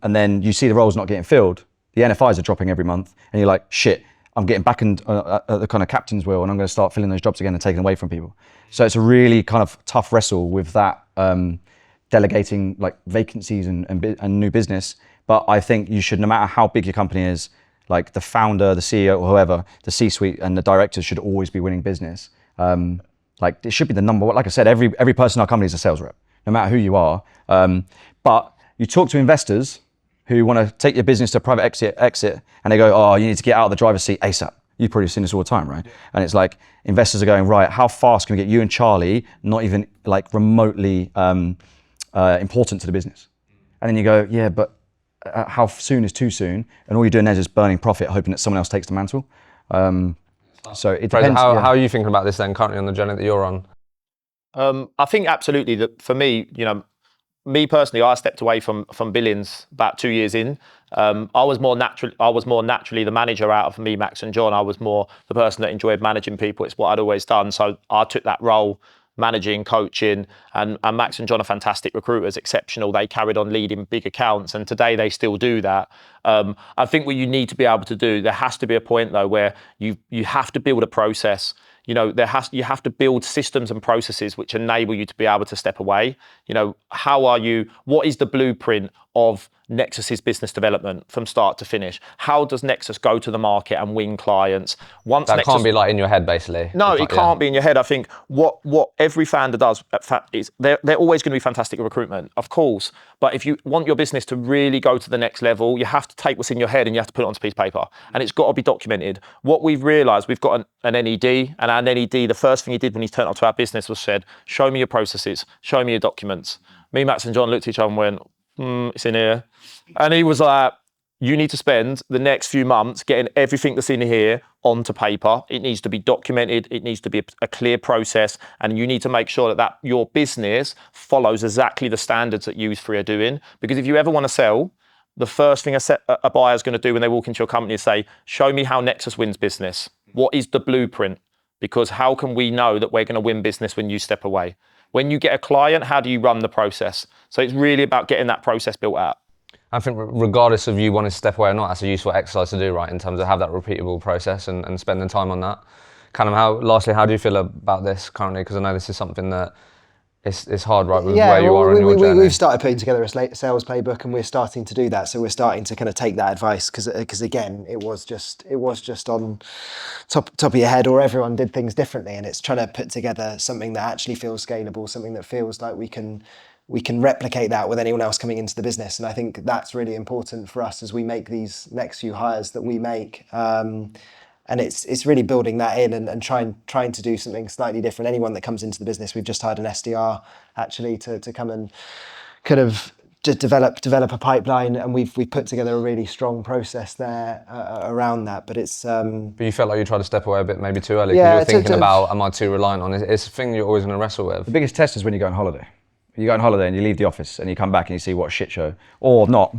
then you see the roles not getting filled. The NFIs are dropping every month, and you're like, shit, I'm getting back in the kind of captain's wheel, and I'm going to start filling those jobs again and taking away from people. So it's a really kind of tough wrestle with that, delegating like vacancies and new business. But I think you should, no matter how big your company is, like the founder, the CEO, or whoever, the C-suite and the directors should always be winning business. Like it should be the number one. Like I said, every person in our company is a sales rep, no matter who you are. But you talk to investors who want to take your business to private exit, and they go, oh, you need to get out of the driver's seat ASAP. You've probably seen this all the time, right? Yeah. And it's like investors are going, right, how fast can we get you and Charlie not even like remotely important to the business? And then you go, yeah, but how soon is too soon? And all you're doing there is just burning profit, hoping that someone else takes the mantle. So it depends. How are you thinking about this then currently on the journey that you're on? I think absolutely that for me, me personally, I stepped away from billings about 2 years in. I was more naturally the manager out of me, Max and John. I was more the person that enjoyed managing people. It's what I'd always done. So I took that role, managing, coaching, and Max and John are fantastic recruiters, exceptional. They carried on leading big accounts, and today they still do that. I think what you need to be able to do, there has to be a point though where you have to build a process. You have to build systems and processes which enable you to be able to step away. What is the blueprint of Nexus's business development from start to finish? How does Nexus go to the market and win clients? Can't be like in your head, basically. No, it can't be in your head. I think what every founder does is they're always going to be fantastic at recruitment, of course. But if you want your business to really go to the next level, you have to take what's in your head and you have to put it onto a piece of paper. And it's got to be documented. What we've realised, we've got an NED, and our NED, the first thing he did when he turned up to our business was said, show me your processes, show me your documents. Me, Max and John looked at each other and went, it's in here. And he was like, you need to spend the next few months getting everything that's in here onto paper. It needs to be documented. It needs to be a clear process. And you need to make sure that your business follows exactly the standards that you three are doing. Because if you ever want to sell, the first thing a buyer is going to do when they walk into your company is say, show me how Nexus wins business. What is the blueprint? Because how can we know that we're going to win business when you step away? When you get a client, how do you run the process? So it's really about getting that process built out. I think regardless of you wanting to step away or not, that's a useful exercise to do, right? In terms of have that repeatable process and spending time on that. Kind of how do you feel about this currently? Because I know this is something that it's hard, right, with where you are in your journey. We've started putting together a sales playbook, and we're starting to do that. So we're starting to kind of take that advice because again, it was just on top of your head, or everyone did things differently, and it's trying to put together something that actually feels scalable, something that feels like we can replicate that with anyone else coming into the business. And I think that's really important for us as we make these next few hires that we make. And it's really building that in and trying to do something slightly different. Anyone that comes into the business, we've just hired an SDR actually to come and kind of develop a pipeline, and we've put together a really strong process there around that. But it's But you felt like you tried to step away a bit maybe too early because you were thinking about, am I too reliant on it? It's a thing you're always going to wrestle with. The biggest test is when you go on holiday. You go on holiday and you leave the office and you come back and you see what a shit show, or not,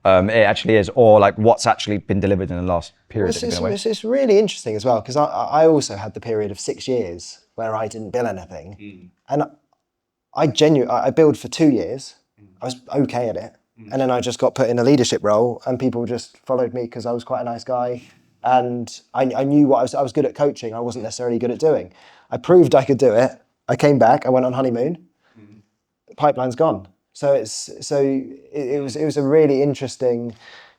it actually is, or like what's actually been delivered in the last period that you've been away. It's really interesting as well, because I also had the period of 6 years where I didn't bill anything. And I billed for 2 years. I was okay at it. And then I just got put in a leadership role and people just followed me because I was quite a nice guy. And I knew what I was good at coaching. I wasn't necessarily good at doing. I proved I could do it. I came back, I went on honeymoon. Pipeline's gone. So it was a really interesting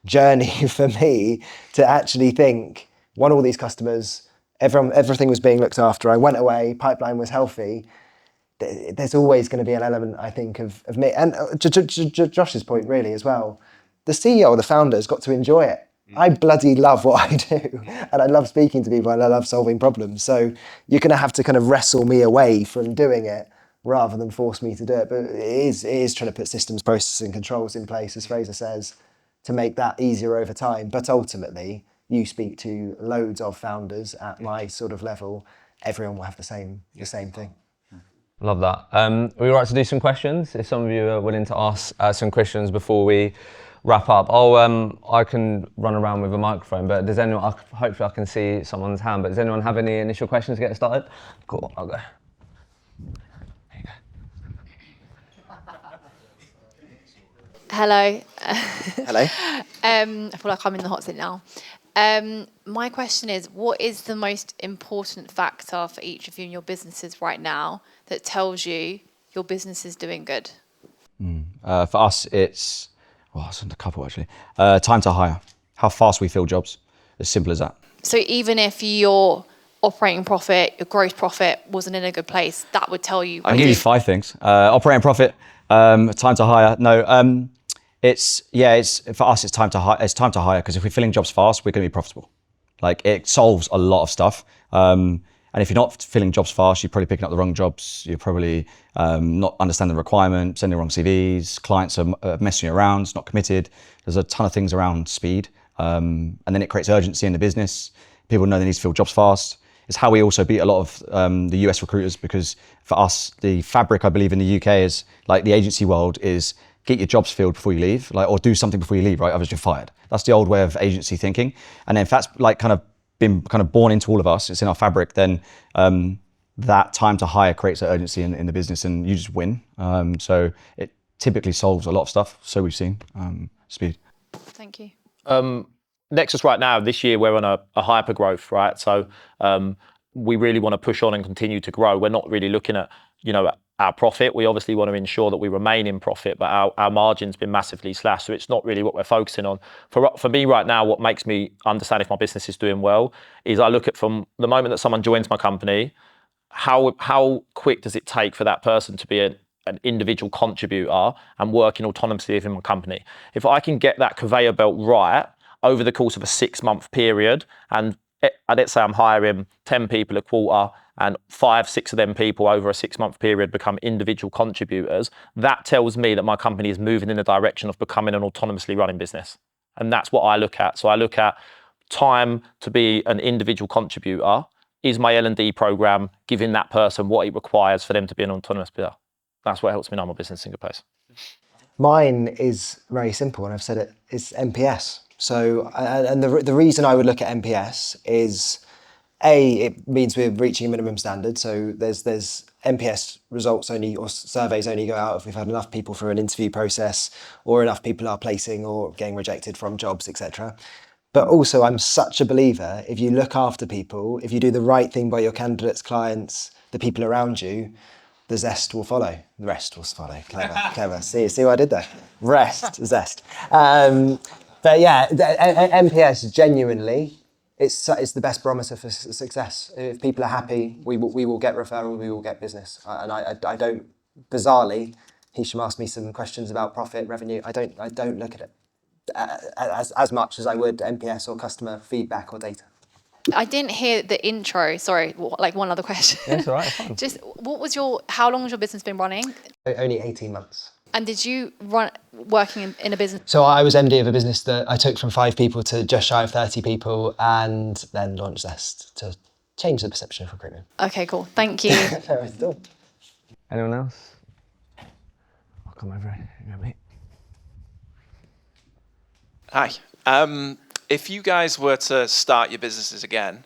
journey for me to actually think, won all these customers, everything was being looked after. I went away, pipeline was healthy. There's always going to be an element, I think, of me. And to Josh's point, really, as well, the CEO or the founder's got to enjoy it. I bloody love what I do. And I love speaking to people and I love solving problems. So you're going to have to kind of wrestle me away from doing it rather than force me to do it. But it is trying to put systems, processes and controls in place, as Fraser says, to make that easier over time. But ultimately, you speak to loads of founders at my sort of level, everyone will have the same thing. Love that. Are we all right to do some questions? If some of you are willing to ask some questions before we wrap up. I can run around with a microphone, but does anyone, hopefully I can see someone's hand, but does anyone have any initial questions to get started? Cool, I'll go. Hello. Hello. I feel like I'm in the hot seat now. My question is, what is the most important factor for each of you in your businesses right now that tells you your business is doing good? For us, it's a couple actually. Time to hire. How fast we fill jobs. As simple as that. So even if your operating profit, your gross profit wasn't in a good place, that would tell you. I'll give you 5 things. Operating profit, time to hire. No, it's for us. It's time to hire. It's time to hire because if we're filling jobs fast, we're going to be profitable. Like it solves a lot of stuff. And if you're not filling jobs fast, you're probably picking up the wrong jobs. You're probably not understanding the requirement, sending the wrong CVs. Clients are messing you around, not committed. There's a ton of things around speed. And then it creates urgency in the business. People know they need to fill jobs fast. It's how we also beat a lot of the US recruiters, because for us, the fabric, I believe, in the UK is like the agency world is get your jobs filled before you leave, like, or do something before you leave, right? Otherwise you're fired. That's the old way of agency thinking. And then if that's like kind of been kind of born into all of us, it's in our fabric, then that time to hire creates that urgency in the business and you just win. So it typically solves a lot of stuff. So we've seen speed. Thank you. Nexus right now, this year, we're on a hyper growth, right? So we really want to push on and continue to grow. We're not really looking at, our profit. We obviously want to ensure that we remain in profit, but our margin's been massively slashed. So it's not really what we're focusing on. For me right now, what makes me understand if my business is doing well is I look at from the moment that someone joins my company, how quick does it take for that person to be an individual contributor and working autonomously within my company. If I can get that conveyor belt right over the course of a 6-month period, and let's say I'm hiring 10 people a quarter and 5-6 of them people over a 6-month period become individual contributors, that tells me that my company is moving in the direction of becoming an autonomously running business. And that's what I look at. So I look at time to be an individual contributor. Is my L&D program giving that person what it requires for them to be an autonomous builder? That's what helps me know my business is in a good place. Mine is very simple, and I've said it, it's NPS. So, and the reason I would look at NPS is, it means we're reaching a minimum standard. So there's NPS results only, or surveys only go out if we've had enough people through an interview process, or enough people are placing or getting rejected from jobs, etc. But also, I'm such a believer, if you look after people, if you do the right thing by your candidates, clients, the people around you, the zest will follow. The rest will follow. Clever. See what I did there? Zest. But yeah, NPS genuinely, it's the best barometer for success. If people are happy, we will get referral, we will get business. And I don't, bizarrely, Hisham asked me some questions about profit, revenue. I don't look at it as much as I would NPS or customer feedback or data. I didn't hear the intro. Sorry, like one other question. That's all right, fine. Just how long has your business been running? Only 18 months. And did you working in a business? So I was MD of a business that I took from 5 people to just shy of 30 people, and then launched Zest to change the perception of recruitment. Okay, cool. Thank you. No, it's done. Anyone else? come over here. You got me. Hi. If you guys were to start your businesses again,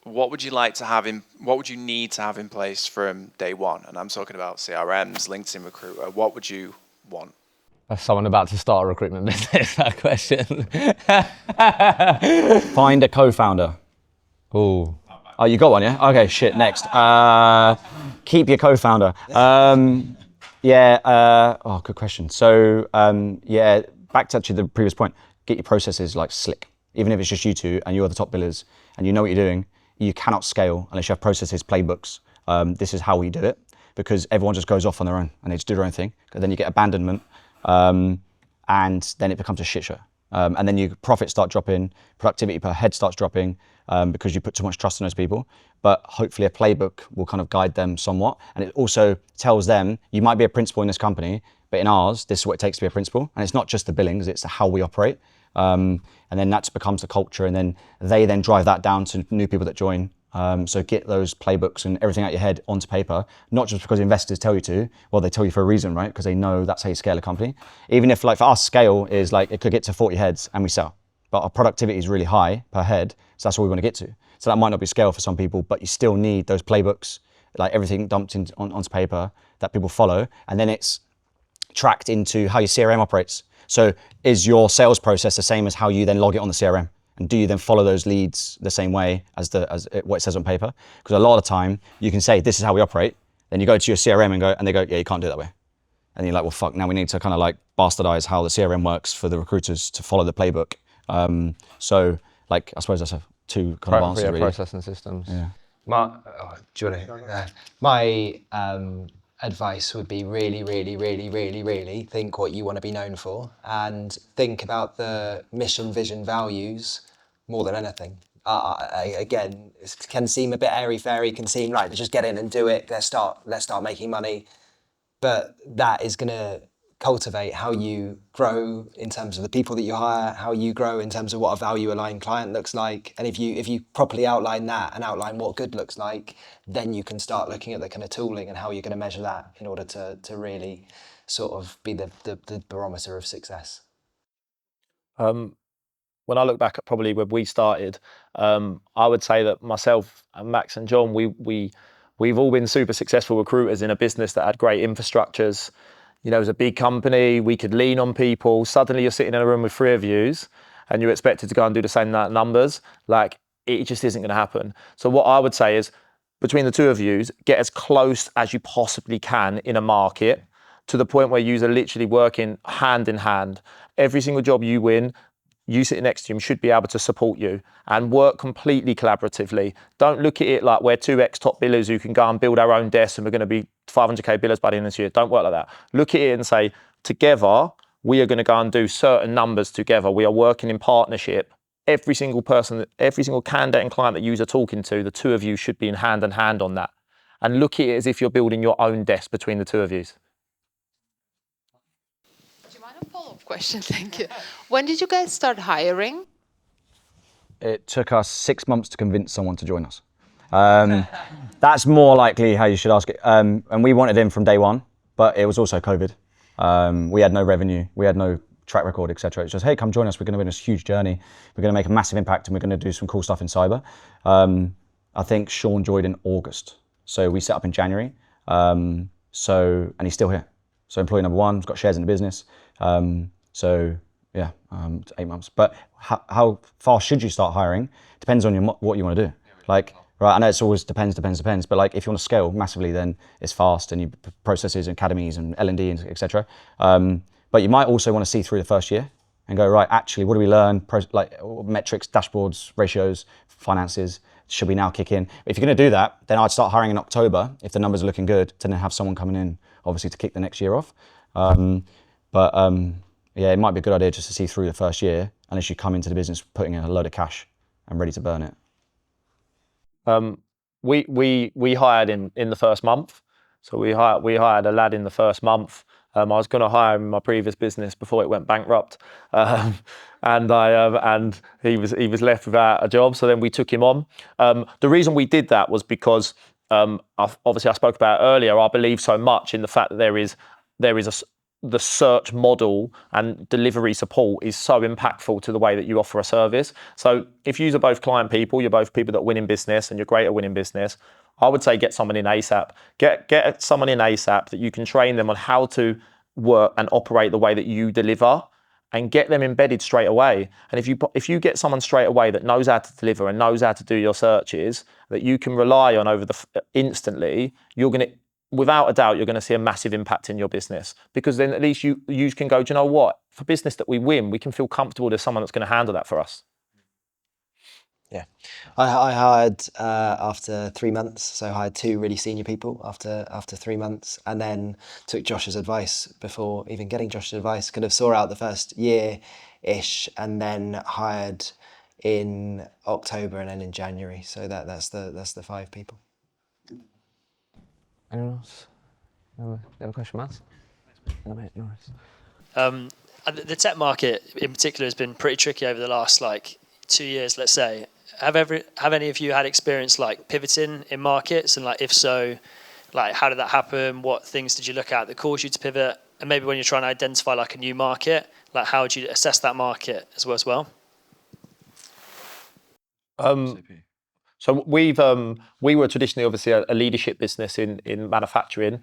what would you like to have in? What would you need to have in place from day one? And I'm talking about CRMs, LinkedIn Recruiter. What would you want? That's someone about to start a recruitment business, that question. Find a co-founder. Ooh. Oh, you got one, yeah? Okay, shit, next. Keep your co-founder. Good question. So, back to actually the previous point, get your processes like slick. Even if it's just you two and you're the top billers and you know what you're doing, you cannot scale unless you have processes, playbooks. This is how we do it, because everyone just goes off on their own and they just do their own thing. And then you get abandonment, and then it becomes a shit show. And then your profits start dropping, productivity per head starts dropping, because you put too much trust in those people. But hopefully a playbook will kind of guide them somewhat. And it also tells them, you might be a principal in this company, but in ours, this is what it takes to be a principal. And it's not just the billings, it's how we operate. And then that becomes the culture, and then they then drive that down to new people that join. So get those playbooks and everything out your head onto paper, not just because investors tell you to. Well, they tell you for a reason, right? Because they know that's how you scale a company. Even if, like, for us, scale is like, it could get to 40 heads and we sell, but our productivity is really high per head, so that's what we want to get to. So that might not be scale for some people, but you still need those playbooks, like everything dumped onto paper that people follow, and then it's tracked into how your CRM operates. So is your sales process the same as how you then log it on the CRM? And do you then follow those leads the same way as what it says on paper? Because a lot of the time you can say, this is how we operate. Then you go to your CRM and they go, yeah, you can't do it that way. And you're like, well, fuck, now we need to kind of like bastardize how the CRM works for the recruiters to follow the playbook. So like, I suppose that's two kind of answers really. Process and systems. Yeah. My advice would be really, really, really, really, really think what you want to be known for, and think about the mission, vision, values more than anything. Again, it can seem a bit airy-fairy, can seem like, just get in and do it, let's start making money. But that is going to cultivate how you grow in terms of the people that you hire, how you grow in terms of what a value aligned client looks like. And if you properly outline that and outline what good looks like, then you can start looking at the kind of tooling and how you're going to measure that in order to really sort of be the barometer of success. When I look back at probably when we started, I would say that myself and Max and John, we've all been super successful recruiters in a business that had great infrastructures. You know, it was a big company, we could lean on people. Suddenly you're sitting in a room with 3 of yous and you're expected to go and do the same numbers. Like, it just isn't going to happen. So what I would say is, between the 2 of yous, get as close as you possibly can in a market to the point where yous are literally working hand in hand. Every single job you win, you sitting next to him should be able to support you and work completely collaboratively. Don't look at it like we're 2 ex-top billers who can go and build our own desk and we're going to be 500k billers by the end of this year. Don't work like that. Look at it and say, together, we are going to go and do certain numbers together. We are working in partnership. Every single person, every single candidate and client that you are talking to, the 2 of you should be in hand on that. And look at it as if you're building your own desk between the 2 of you. A follow-up question, thank you. When did you guys start hiring? It took us 6 months to convince someone to join us. That's more likely how you should ask it. And we wanted him from day one, but it was also COVID. We had no revenue, we had no track record, etc. It's just, hey, come join us. We're going to be on this huge journey. We're going to make a massive impact and we're going to do some cool stuff in cyber. I think Sean joined in August. So we set up in January. And he's still here. So employee number 1, he's got shares in the business. 8 months. But how fast should you start hiring? Depends on what you want to do. Like, right, I know it's always depends. But like, if you want to scale massively, then it's fast and you processes and academies and L&D and etc. But you might also want to see through the first year and go, right, actually, what do we learn? Like metrics, dashboards, ratios, finances. Should we now kick in? If you're going to do that, then I'd start hiring in October if the numbers are looking good, to then have someone coming in, obviously, to kick the next year off. Yeah, it might be a good idea just to see through the first year, unless you come into the business putting in a load of cash and ready to burn it. We hired in the first month. So we hired a lad in the first month. I was going to hire him in my previous business before it went bankrupt, and he was left without a job. So then we took him on. The reason we did that was because obviously I spoke about it earlier. I believe so much in the fact that there is there is the search model and delivery support is so impactful to the way that you offer a service. So if you are both client people, you're both people that win in business and you're great at winning business, I would say get someone in ASAP. Get someone in ASAP that you can train them on how to work and operate the way that you deliver, and get them embedded straight away. And if you get someone straight away that knows how to deliver and knows how to do your searches, that you can rely on instantly, you're going to, without a doubt, you're going to see a massive impact in your business, because then at least you can go, do you know what? For business that we win, we can feel comfortable there's someone that's going to handle that for us. Yeah, I hired after 3 months, so I hired 2 really senior people after 3 months, and then took Josh's advice before even getting Josh's advice. Kind of saw out the first year-ish, and then hired in October and then in January. So that's the 5 people. Anyone else? You have a question, Matt? No, mate, no worries. The tech market in particular has been pretty tricky over the last 2 years, let's say. Have any of you had experience pivoting in markets, and if so, how did that happen? What things did you look at that caused you to pivot? And maybe when you're trying to identify a new market, how would you assess that market as well? So we were traditionally obviously a leadership business in manufacturing.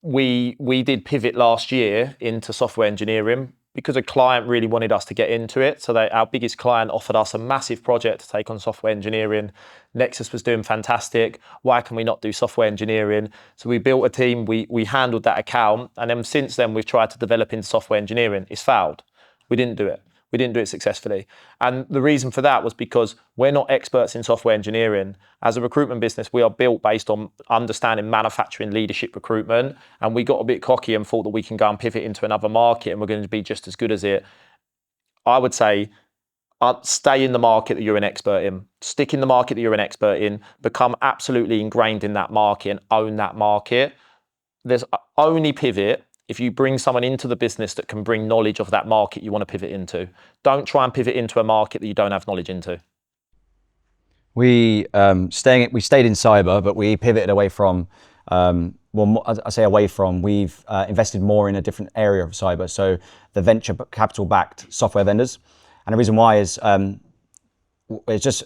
We did pivot last year into software engineering because a client really wanted us to get into it. So our biggest client offered us a massive project to take on software engineering. Nexus was doing fantastic. Why can we not do software engineering? So we built a team, we handled that account. And then since then, we've tried to develop into software engineering. It's failed. We didn't do it. We didn't do it successfully. And the reason for that was because we're not experts in software engineering. As a recruitment business, we are built based on understanding manufacturing leadership recruitment. And we got a bit cocky and thought that we can go and pivot into another market and we're going to be just as good as it. I would say stay in the market that you're an expert in. Stick in the market that you're an expert in. Become absolutely ingrained in that market and own that market. There's only pivot if you bring someone into the business that can bring knowledge of that market you want to pivot into. Don't try and pivot into a market that you don't have knowledge into. We stayed in cyber, but we pivoted away from, we've invested more in a different area of cyber. So the venture capital backed software vendors. And the reason why is, it's just,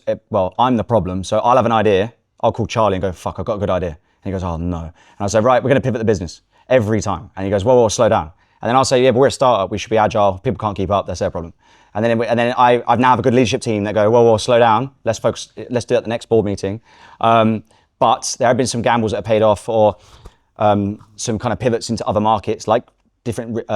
I'm the problem. So I'll have an idea. I'll call Charlie and go, fuck, I've got a good idea. And he goes, oh no. And I'll say, right, we're going to pivot the business. Every time. And he goes, whoa, slow down. And then I'll say, yeah, but we're a startup. We should be agile. People can't keep up. That's their problem. And then I now have a good leadership team that go, whoa, slow down. Let's focus. Let's do it at the next board meeting. But there have been some gambles that have paid off, or some kind of pivots into other markets, like different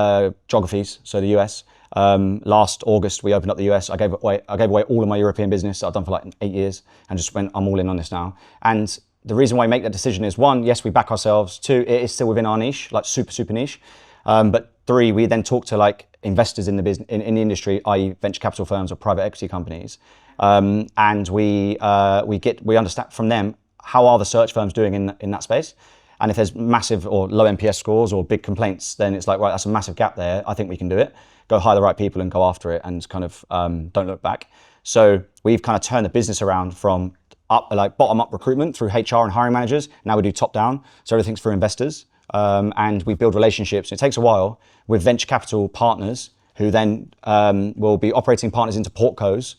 geographies. So the US. Last August, we opened up the US. I gave away all of my European business that I've done for 8 years, and just went, I'm all in on this now. And the reason why I make that decision is, 1, yes, we back ourselves. 2, it is still within our niche, super niche. But 3, we then talk to investors in the business, in the industry, i.e. venture capital firms or private equity companies. And we understand from them, how are the search firms doing in that space? And if there's massive or low NPS scores or big complaints, then it's right, that's a massive gap there. I think we can do it. Go hire the right people and go after it, and kind of don't look back. So we've kind of turned the business around from bottom-up recruitment through HR and hiring managers. Now we do top-down, so everything's for investors. And we build relationships. It takes a while with venture capital partners who then will be operating partners into portcos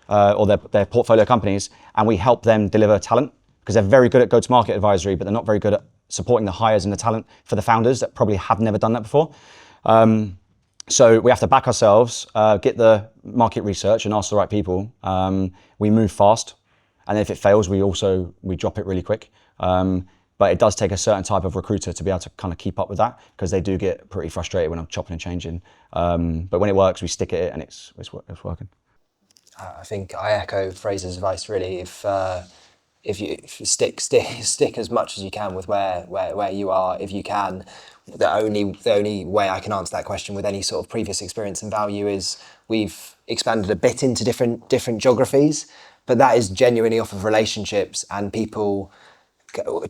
or their portfolio companies, and we help them deliver talent, because they're very good at go-to-market advisory, but they're not very good at supporting the hires and the talent for the founders that probably have never done that before. So we have to back ourselves, get the market research and ask the right people. We move fast. And then if it fails, we drop it really quick. But it does take a certain type of recruiter to be able to kind of keep up with that, because they do get pretty frustrated when I'm chopping and changing. But when it works, we stick at it, and it's working. I think I echo Fraser's advice really. If you stick as much as you can with where you are, if you can. The only way I can answer that question with any sort of previous experience and value is we've expanded a bit into different geographies, but that is genuinely off of relationships and people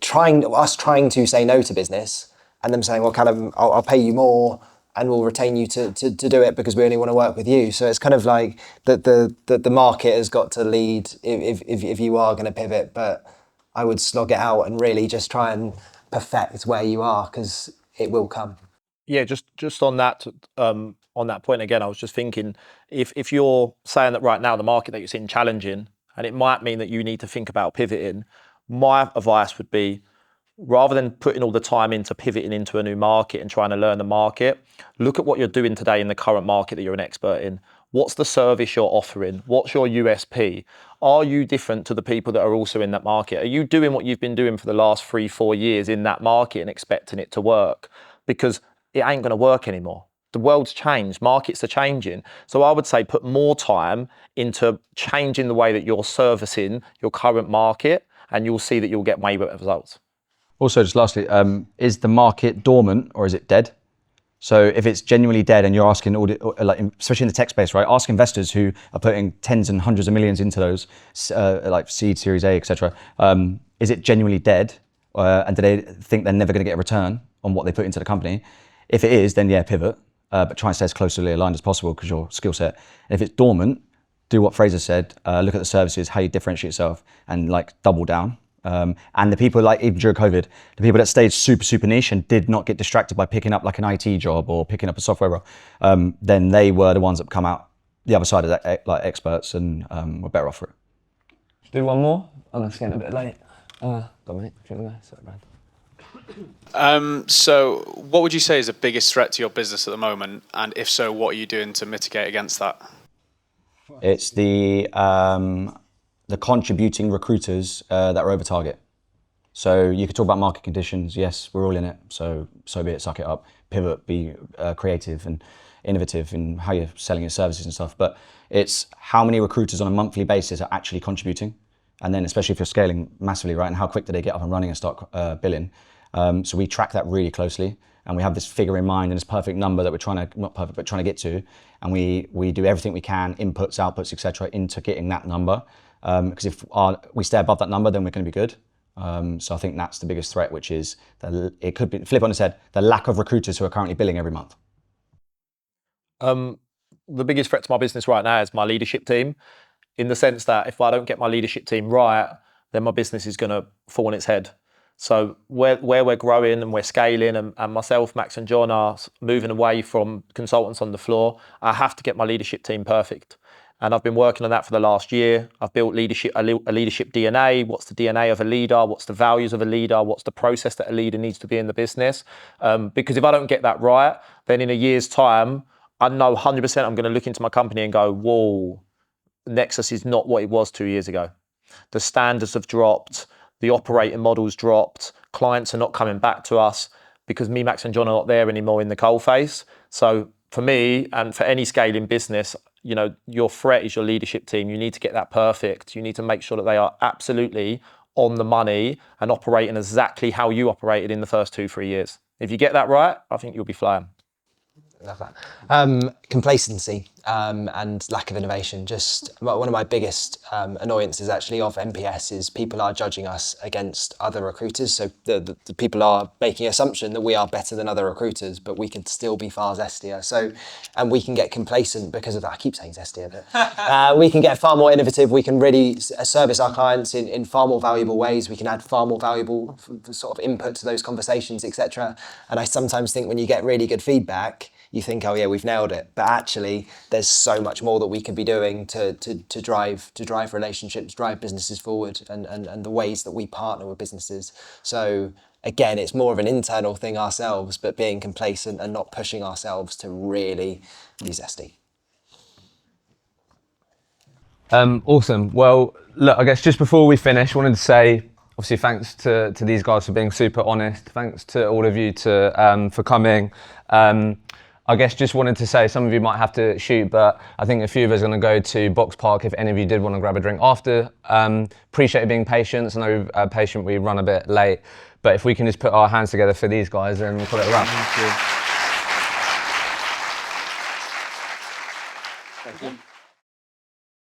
trying to say no to business, and them saying, well, Callum, I'll pay you more and we'll retain you to do it because we only want to work with you. So it's kind of like the market has got to lead if you are going to pivot, but I would slog it out and really just try and perfect where you are, because it will come. Yeah, just on that point again, I was just thinking, if you're saying that right now the market that you're seeing challenging, and it might mean that you need to think about pivoting, my advice would be, rather than putting all the time into pivoting into a new market and trying to learn the market, look at what you're doing today in the current market that you're an expert in. What's the service you're offering? What's your USP? Are you different to the people that are also in that market? Are you doing what you've been doing for the last 3-4 years in that market and expecting it to work? Because it ain't going to work anymore. The world's changed, markets are changing. So I would say put more time into changing the way that you're servicing your current market, and you'll see that you'll get way better results. Also, just lastly, is the market dormant or is it dead? So if it's genuinely dead and you're asking, like, especially in the tech space, right? Ask investors who are putting tens and hundreds of millions into those, like seed, Series A, etc. Is it genuinely dead? And do they think they're never going to get a return on what they put into the company? If it is, then yeah, pivot, but try and stay as closely aligned as possible because your skill set. And if it's dormant, do what Fraser said, look at the services, how you differentiate yourself, and like double down. And the people, like even during COVID, the people that stayed super niche and did not get distracted by picking up like an IT job or picking up a software role, then they were the ones that come out the other side of that, like experts, and were better off for it. Do one more? Oh, that's getting a bit late. Dominic, do you want to go? Sorry, Brad. So what would you say is the biggest threat to your business at the moment? And if so, what are you doing to mitigate against that? It's the contributing recruiters that are over target. So you could talk about market conditions. Yes, we're all in it. So be it, suck it up, pivot, be creative and innovative in how you're selling your services and stuff. But it's how many recruiters on a monthly basis are actually contributing. And then especially if you're scaling massively, right? And how quick do they get up and running and start billing? So we track that really closely. And we have this figure in mind and this perfect number that we're trying to, not perfect, but trying to get to. And we do everything we can, inputs, outputs, etc., into getting that number. Because if we stay above that number, then we're going to be good. So I think that's the biggest threat, which is it could be, flip on its head, the lack of recruiters who are currently billing every month. The biggest threat to my business right now is my leadership team, in the sense that if I don't get my leadership team right, then my business is going to fall on its head. So where we're growing and we're scaling, and myself, Max and John are moving away from consultants on the floor, I have to get my leadership team perfect. And I've been working on that for the last year. I've built a leadership DNA. What's the DNA of a leader? What's the values of a leader? What's the process that a leader needs to be in the business? Because if I don't get that right, then in a year's time, I know 100% I'm going to look into my company and go, whoa, Nexus is not what it was 2 years ago. The standards have dropped. The operating model's dropped. Clients are not coming back to us because me, Max and John are not there anymore in the coalface. So for me, and for any scaling business, you know, your threat is your leadership team. You need to get that perfect. You need to make sure that they are absolutely on the money and operating exactly how you operated in the first 2-3 years. If you get that right, I think you'll be flying. Love that. Complacency and lack of innovation. Just one of my biggest annoyances actually of NPS is people are judging us against other recruiters. So the people are making an assumption that we are better than other recruiters, but we can still be far zestier. So, and we can get complacent because of that. I keep saying zestier, but we can get far more innovative. We can really service our clients in far more valuable ways. We can add far more valuable sort of input to those conversations, etc. And I sometimes think when you get really good feedback, you think, oh yeah, we've nailed it. But actually, there's so much more that we could be doing to drive relationships, drive businesses forward, and the ways that we partner with businesses. So again, it's more of an internal thing ourselves, but being complacent and not pushing ourselves to really be zesty. Awesome. Well, look, I guess just before we finish, I wanted to say, obviously, thanks to these guys for being super honest. Thanks to all of you for coming. I guess just wanted to say, some of you might have to shoot, but I think a few of us are going to go to Box Park if any of you did want to grab a drink after. Appreciate you being patient. I know patient we run a bit late, but if we can just put our hands together for these guys, then we'll call it a wrap. Thank you.